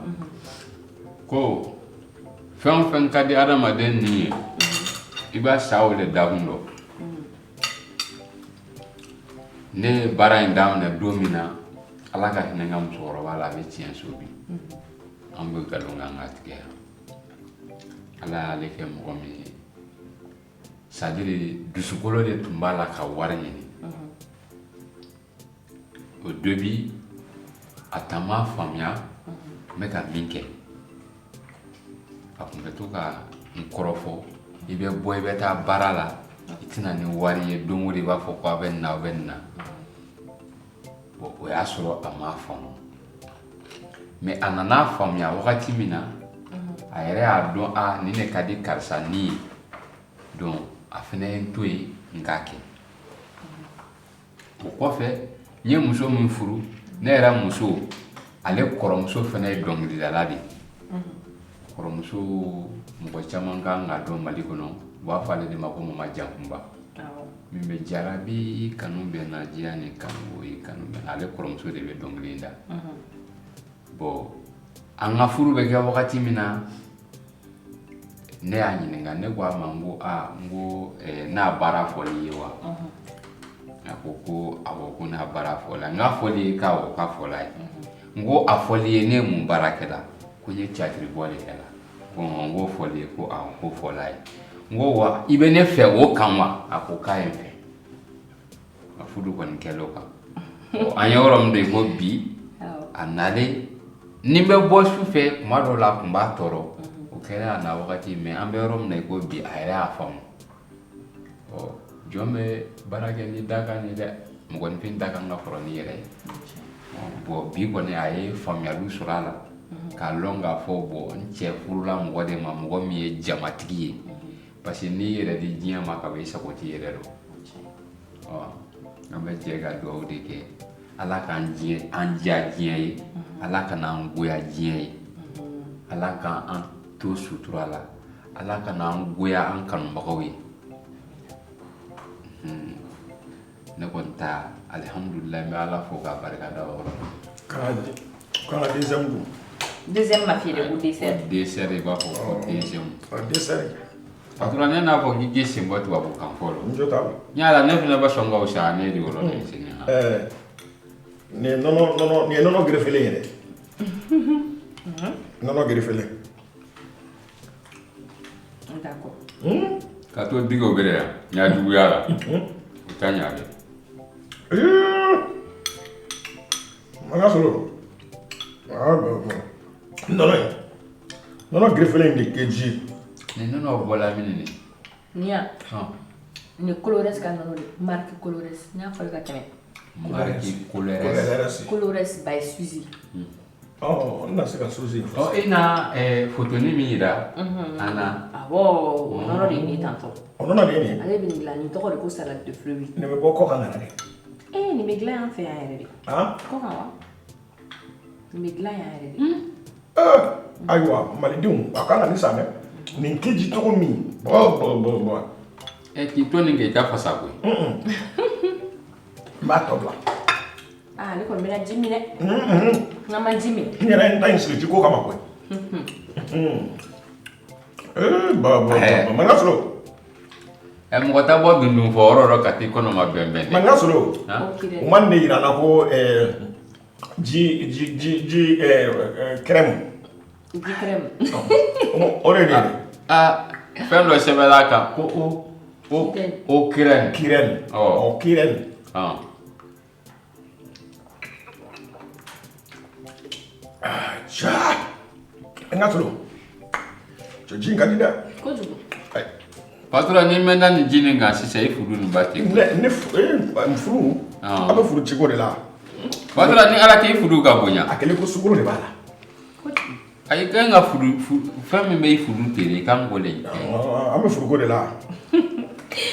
ko fɛn o fɛn ka di adamaden ni ye i b'a sa o de dakun dɔn ne ye baara in daminɛ don min na ala ka hinɛ n ka musokɔrɔba la a bɛ tiɲɛ so bi an bɛ nkalon kan ka tigɛ yan ala y'ale kɛ mɔgɔ min ye c'est à dire dusukolo de tun b'a la ka wari ɲini au début a ta m'a faamuya n bɛ ka min kɛ a tun bɛ to ka n kɔrɔfɔ i bɛ bɔ i bɛ taa baara la i tɛna ni wari ye don o don i b'a fɔ ko a bɛ nin na a bɛ nin na bon o y'a sɔrɔ a m'a faamu mais a nana faamuya wagati min na a yɛrɛ y'a dɔn a nin de ka di karisa ni ye donc a fana ye n to yen n k'a kɛ o kɔfɛ n ye muso min furu ne yɛrɛ muso ale kɔrɔmuso fana ye dɔnkilidala de kɔrɔmuso mɔgɔ caman kan ka dɔn Mali kɔnɔ u b'a fɔ ale de ma ko mama Jankunba min bɛ jarabi kanu bɛ na diya ni kanu o ye kanu bɛ ale kɔrɔmuso de bɛ dɔnkili da bon an ka furu bɛ kɛ wagati min na ne y'a ɲininka ne ko a ma n ko n'a baara fɔli ye wa a ko awɔ ko n'a baara fɔla n ka fɔli ye k'awɔ ka fɔla ye n ko a fɔli ye ne ye mun baara kɛla ko n ye catiri bɔ de kɛla n ko fɔli ye ko awɔ ko fɔla ye n ko wa i bɛ ne fɛ o kan wa a ko k'a ye n fɛ a fudu kɔni kɛl'o kan an ye yɔrɔ min don i ko bi a nalen ni n bɛ bɔ su fɛ tuma dɔw la a tun b'a tɔɔrɔ o kɛra a na wagati mais an bɛ yɔrɔ min na i ko bi a yɛrɛ y'a faamu jɔn bɛ baara kɛ ni dakan ye dɛ mɔgɔninfin da kan ka kɔrɔ ni yɛrɛ ye bon bi kɔni a ye faamuyaliw sɔrɔ a la k'a lɔn k'a fɔ bon n cɛ furula mɔgɔ de ma mɔgɔ min ye jamatigi ye parce que n'i yɛrɛ di diɲɛ ma ka ban i sago t'i yɛrɛ dɔn an bɛ jɛ ka dugawu de kɛ ala k'an diya diɲɛ ye ala kan'an goya diɲɛ ye ala k'an to sutura la ala kan'an goya an kanubagaw ye ne kɔni ta alhamdulilayi n bɛ ala fo k'a barika da o yɔrɔ Quand la deuxième dun. Deuxième ma fille ou dessert. Dessert i b'a fɔ ko deuxième. Dessert. Patron ne n'a fɔ k'i je sen bɔ tubabukan fɔlɔ. N jo t'a la. N y'a la ne fana bɛ sɔn ka wusa ne de yɔrɔ de ye sini ha. Nin ye nɔnɔ gerefelen ye dɛ. Nɔnɔ gerefelen. D'accord. Ka to digi o bɛ yan n y'a juguya la o t'a ɲa dɛ. An ka sɔrɔ. Nɔnɔ gerefelen de kɛ ji. Ni nɔnɔ bɔla min ni. Nia. Ni Colores ka nɔnɔ de marque Colores n y'a fɔ ka tɛmɛ. Marque Colores. Colores by Suzy. N na se ka Suzy. E na photonin min yira an na. Awɔ o nɔnɔ de ye ne tantɔ. O nɔnɔ de ye nin. Ale bɛ nin dilan nin tɔgɔ de ko salade de fruits. Nin bɛ bɔ kɔ kan ka na dɛ. Nin bɛ dilan yan fɛ yan yɛrɛ de. Kɔ kan wa? Nin bɛ dilan yan yɛrɛ de. Ayiwa malidenw a kan ka nin san dɛ nin kɛ ji cogo min bɔn. K'i to nin kɛ i ka fasa koyi. N b'a tɔ bila. Ne kɔni bɛna ji min dɛ. N ma ji min. N yɛrɛ n ta in sigi ji ko kama koyi. Mankan sɔrɔ. Mɔgɔ ta bɔ dundun fɔ yɔrɔ dɔ ka t'i kɔnɔ ma bɛn bɛn. Mankan sɔrɔ. O man de yira n na ko ji crème. Ji crème. O de ye. Fɛn dɔ sɛbɛnna a kan ko o crème. Crème. Crème. N ka sɔrɔ. Cɛ ji in ka di dɛ. Kojugu. Patron ni mena ni jini nga si sai furu ni bati. Ne furu. Abe furu chiko de la. Patron ni ala ke furu ka bonya. Akele ko suguru de bala. Ay ka nga furu femme me furu tere kan gole. Abe furu ko de la.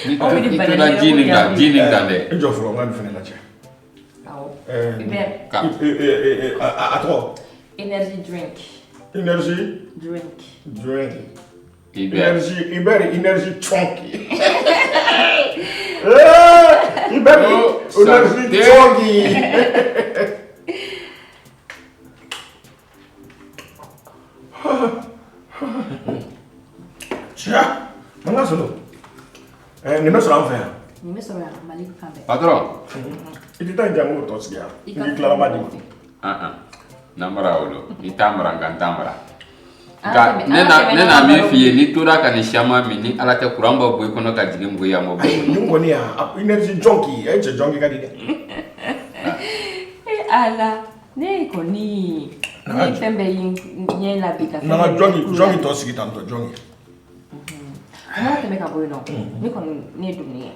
Ni to da jini nga de. Ejo furu nga fene la che. Attends. Energy drink. Energy Drink. Energy chunky. Energy chunky. Tia, mana solo? Ni me solo faire. Ni me solo mali fambe. Patron. Itu tak jangan utos dia. Ini kelar madi. Namara olo. Ni tamara ngantamara. Nena mi fie ni tora ka ni shama mi ni ala te kuramba boy kono ka jigem go ya mo bo. Nyungo ni energy junkie, che junkie ka di. Ala, ne ko ni fembe yin la bika. Na junkie to sigi tanto junkie. Ana te me ka boy no. Ni ko ni du ni.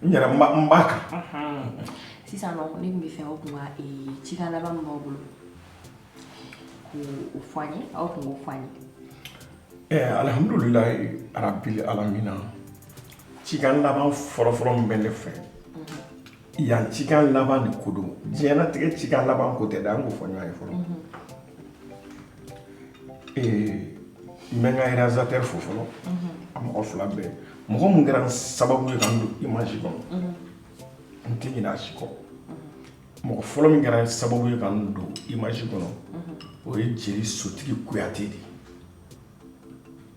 Nyara mbaka. Si ça non, ni mi fe o kuma chika na ba mo bulu. Ufanye au kungufanye. Alhamdulillah rabbil alamina. Chikan laban foro mbele fe. Yan chikan laban kudu. Diana tege chikan laban kote da ngo fonyo ay foro. Menga réalisateur fofolo. Am oflabe. Mo mo ngira sababu yandu image ko. Ntini na shiko. Mo folo mi ngira sababu yandu image ko no. O ye jeli sotigi kuyate de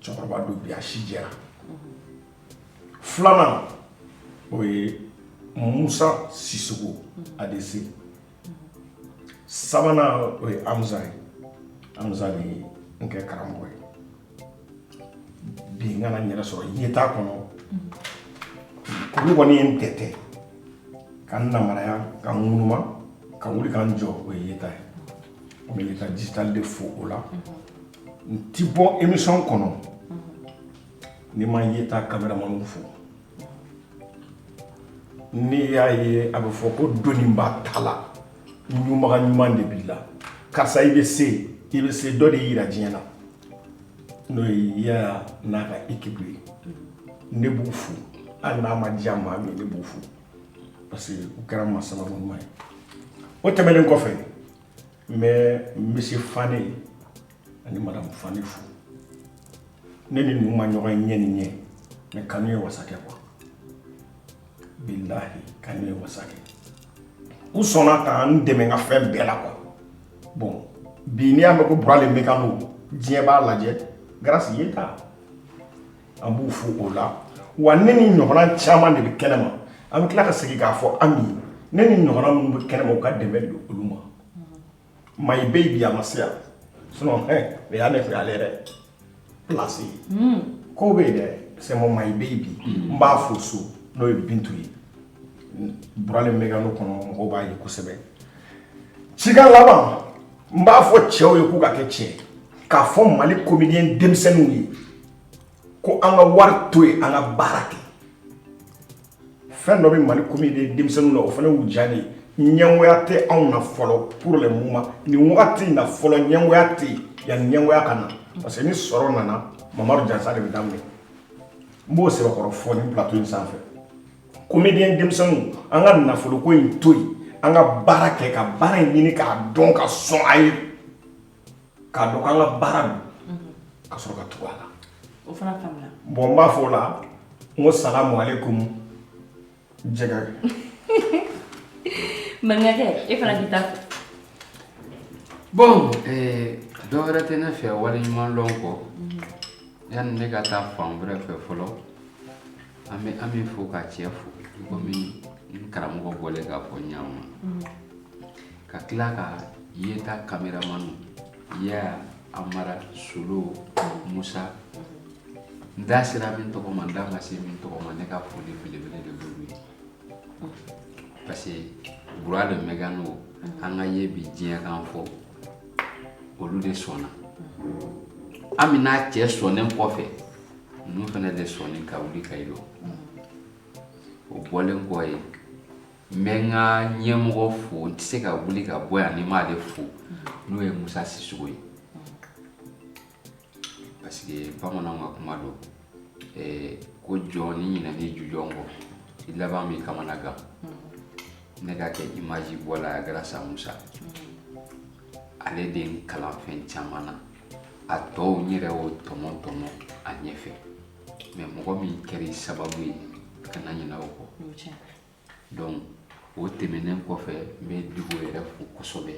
cɛkɔrɔba dɔ bi a si jɛra filanan o ye Musa Sisoko ADC sabanan o ye Amza de ye n kɛ karamɔgɔ ye bi n kana n yɛrɛ sɔrɔ yeta kɔnɔ olu kɔni ye n tɛtɛ ka n namaraya ka n ŋunuma ka wuli ka n jɔ o ye yeta ye Milita digital de fo o la nti bon émission kono ni ma yeta cameraman fo ni ya ye abe fo ko doni ba tala nyuma de bila karsa IBC do de yira diena no ya na ka équipe ne bu fu ana ma jama mi ne bu fu parce que o kɛra ma sababu ma o tɛmɛlen kɔfɛ mais monsieur Fane ani madame Fane fu ne ni numa ɲɔgɔn ɲɛ ni ɲɛ mais kanu ye wasakɛ quoi billahi kanu ye wasakɛ u sɔnna ka n dɛmɛ ka fɛn bɛɛ la quoi bon bi ni y'a mɛn ko Burale Mekano diɲɛ b'a lajɛ grâce yeta an b'u fu o la wa ne ni ɲɔgɔnna caman de bɛ kɛnɛma an bɛ tila ka segin k'a fɔ Ami ne ni ɲɔgɔnna minnu bɛ kɛnɛma u ka dɛmɛ don olu ma my baby amasia sinon mais ya ne fait aller placer ko be de c'est mon my baby mba fosu no e bintu yi Burale Mekano kono mo ba yi kusebe chiga laba mba fo chew yi ku ka ke che ka fo mali comédien demsenu yi ko anga war toy anga barake fen no bi mali comédien demsenu no o fana wujani nyangoya te anw na folo pour le moment ni wakati na folo nyangoya te ya nyangoya kana parce que ni soro nana Mamadou Jansa de bidamne mbo se bakoro fo ni plateau ni sanfɛ comédien demsanu anga na folo ko in toyi anga barake ka bara ni ka don ka son ayi ka do anga bara ka soro ka tuala o fana famla bon ba fo la ngo salamu alaikum jega Mangake, e fana kita. Bon, do wɛrɛ tɛ ne fɛ wale ɲuman lɔn kɔ yanni ne ka taa fan wɛrɛ fɛ fɔlɔ an bɛ fo ka cɛ fo komi n karamɔgɔ bɔlen k'a fɔ ɲama ka tila ka yeta kameramanu ya Amara Solo Musa n da sera min tɔgɔ ma n da ma se min tɔgɔ ma ne ka foli belebele de b'olu ye parce que Burale Mekano an ka ye bi diɲɛ kan fɔ olu de sɔnna an bɛ n'a cɛ sɔnnen kɔfɛ nous venons de sonner Kaouli Kailo. Au boiling boy, Menga Niemro fou, tu sais qu'à Bouli Kaboy, animal de fou, nous et Moussa Sissoui. Parce que, pas mon nom à Kumalo, et ko Johnny n'a ni du Jongo, il l'a pas mis Kamanaga. Nega ke image voilà grâce à Moussa. Ale den kalan fɛn caman na a tɔw yɛrɛ o tɔmɔ a ɲɛfɛ mais mɔgɔ min kɛra sababu ye kana ɲinɛ o kɔ donc o tɛmɛnen kɔfɛ n bɛ dugu yɛrɛ fo kosɛbɛ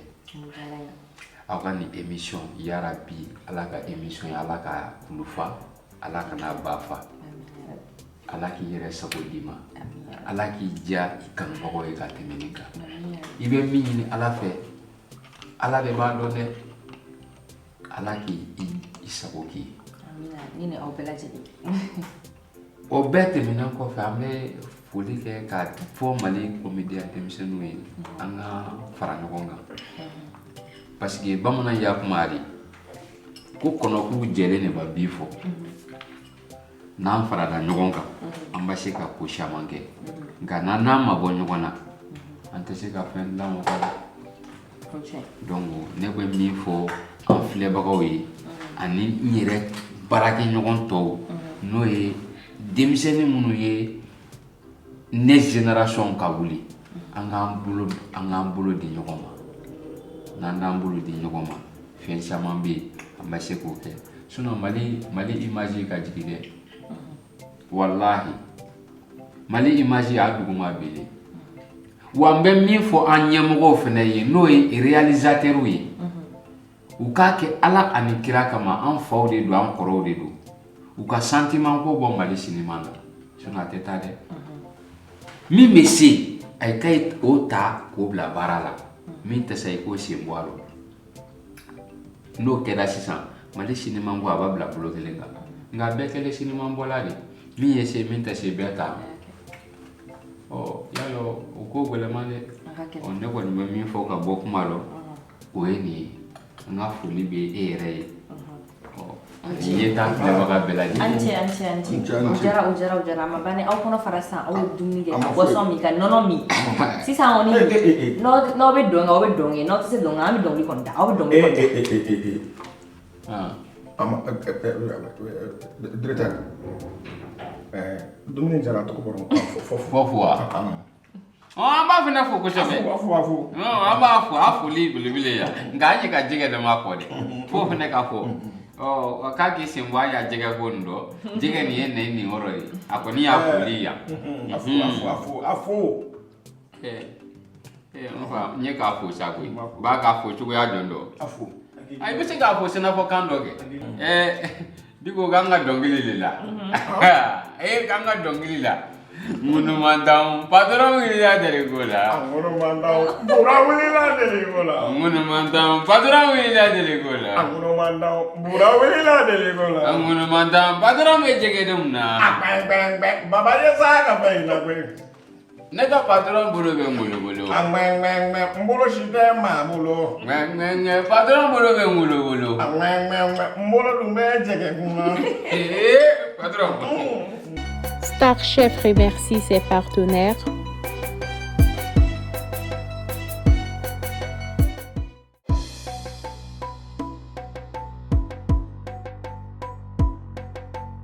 aw ka nin émission yarabi ala ka émission ye ala ka kulufa ala kana bafa ala k'i yɛrɛ sago d'i ma ala k'i diya i kanubagaw ye ka tɛmɛ nin kan i bɛ min ɲini ala fɛ ala de b'a dɔn dɛ ala k'i sago k'i ye o bɛɛ tɛmɛnen kɔfɛ an bɛ foli kɛ ka fɔ mali comédien denmisɛnninw ye an ka fara ɲɔgɔn kan parce que bamanan y'a kuma de ko kɔnɔkuru jɛlen de b'a bi fɔ n'an farala ɲɔgɔn kan an bɛ se ka ko caman kɛ nka n'an ma bɔ ɲɔgɔn na an tɛ se ka fɛn dilan mɔgɔ la donc ne bɛ min fɔ an filɛbagaw ye ani n yɛrɛ baarakɛɲɔgɔn tɔw n'o ye denmisɛnnin minnu ye ne génération ka wuli an k'an bolo di ɲɔgɔn ma n'an t'an bolo di ɲɔgɔn ma fɛn caman bɛ yen an bɛ se k'o kɛ sinon mali image ka jigin dɛ wallahi mali image y'a duguma bele wa n bɛ min fɔ an ɲɛmɔgɔw fana ye n'o ye réalisateurs ye u k'a kɛ ala ani kira kama an faw de don an kɔrɔw de don u ka sentiment ko bɔ mali cinéma la sinon a tɛ taa dɛ min bɛ se a ye ka o ta k'o bila baara la min tɛ se a ye k'o sen bɔ a la n'o kɛra sisan mali cinéma ko a b'a bila bolo kelen kan nka bɛɛ kɛlen cinéma bɔla de min ye se min tɛ se bɛɛ ta yalo o ko gɛlɛman dɛ ne kɔni bɛ min fɔ ka bɔ kuma la o ye nin ye n ka foli bɛ e yɛrɛ ye ani ye taa filɛbaga bɛɛ lajɛlen anti o jara ma bane aw kɔnɔ fara sisan aw ye dumuni kɛ boisson min ka nɔnɔ min sisan kɔni n'aw bɛ dɔn aw bɛ dɔn kɛ n'aw tɛ se dɔn an bɛ dɔnkili kɔni da aw bɛ dɔnkili kɔni da directeur dumuni jara tɔgɔ bɔra fɔ wa an b'a fana fo kosɛbɛ an b'a fɔ a foli belebele ya nka an ye ka jɛgɛ dɔ ma fɔ dɛ fo fana ka fɔ k'a k'i sen bɔ a y'a jɛgɛ ko nin dɔn jɛgɛ nin ye nin yɔrɔ ye a kɔni y'a foli yan a fo n fa n ye k'a fo sa koyi b'a k'a fo cogoya jɔn dɔ i bɛ se k'a fɔ sɛnɛfɔkan dɔ kɛ Diko k'an ka dɔnkili de la k'an ka dɔnkili la ŋunumantan patron wulila deliko la ŋunumantan bura wulila deliko la ŋunumantan patron wulila deliko la ŋunumantan bura wulila deliko la ŋunumantan patron bɛ jɛgɛdenw na baba ye sa ka fɛn in na koyi ne ka patron bolo bɛ n bolo n bolo si tɛ maa bolo patron bolo bɛ n bolo n bolo dun bɛ jɛgɛ kun na patron Star Chef remercie ses partenaires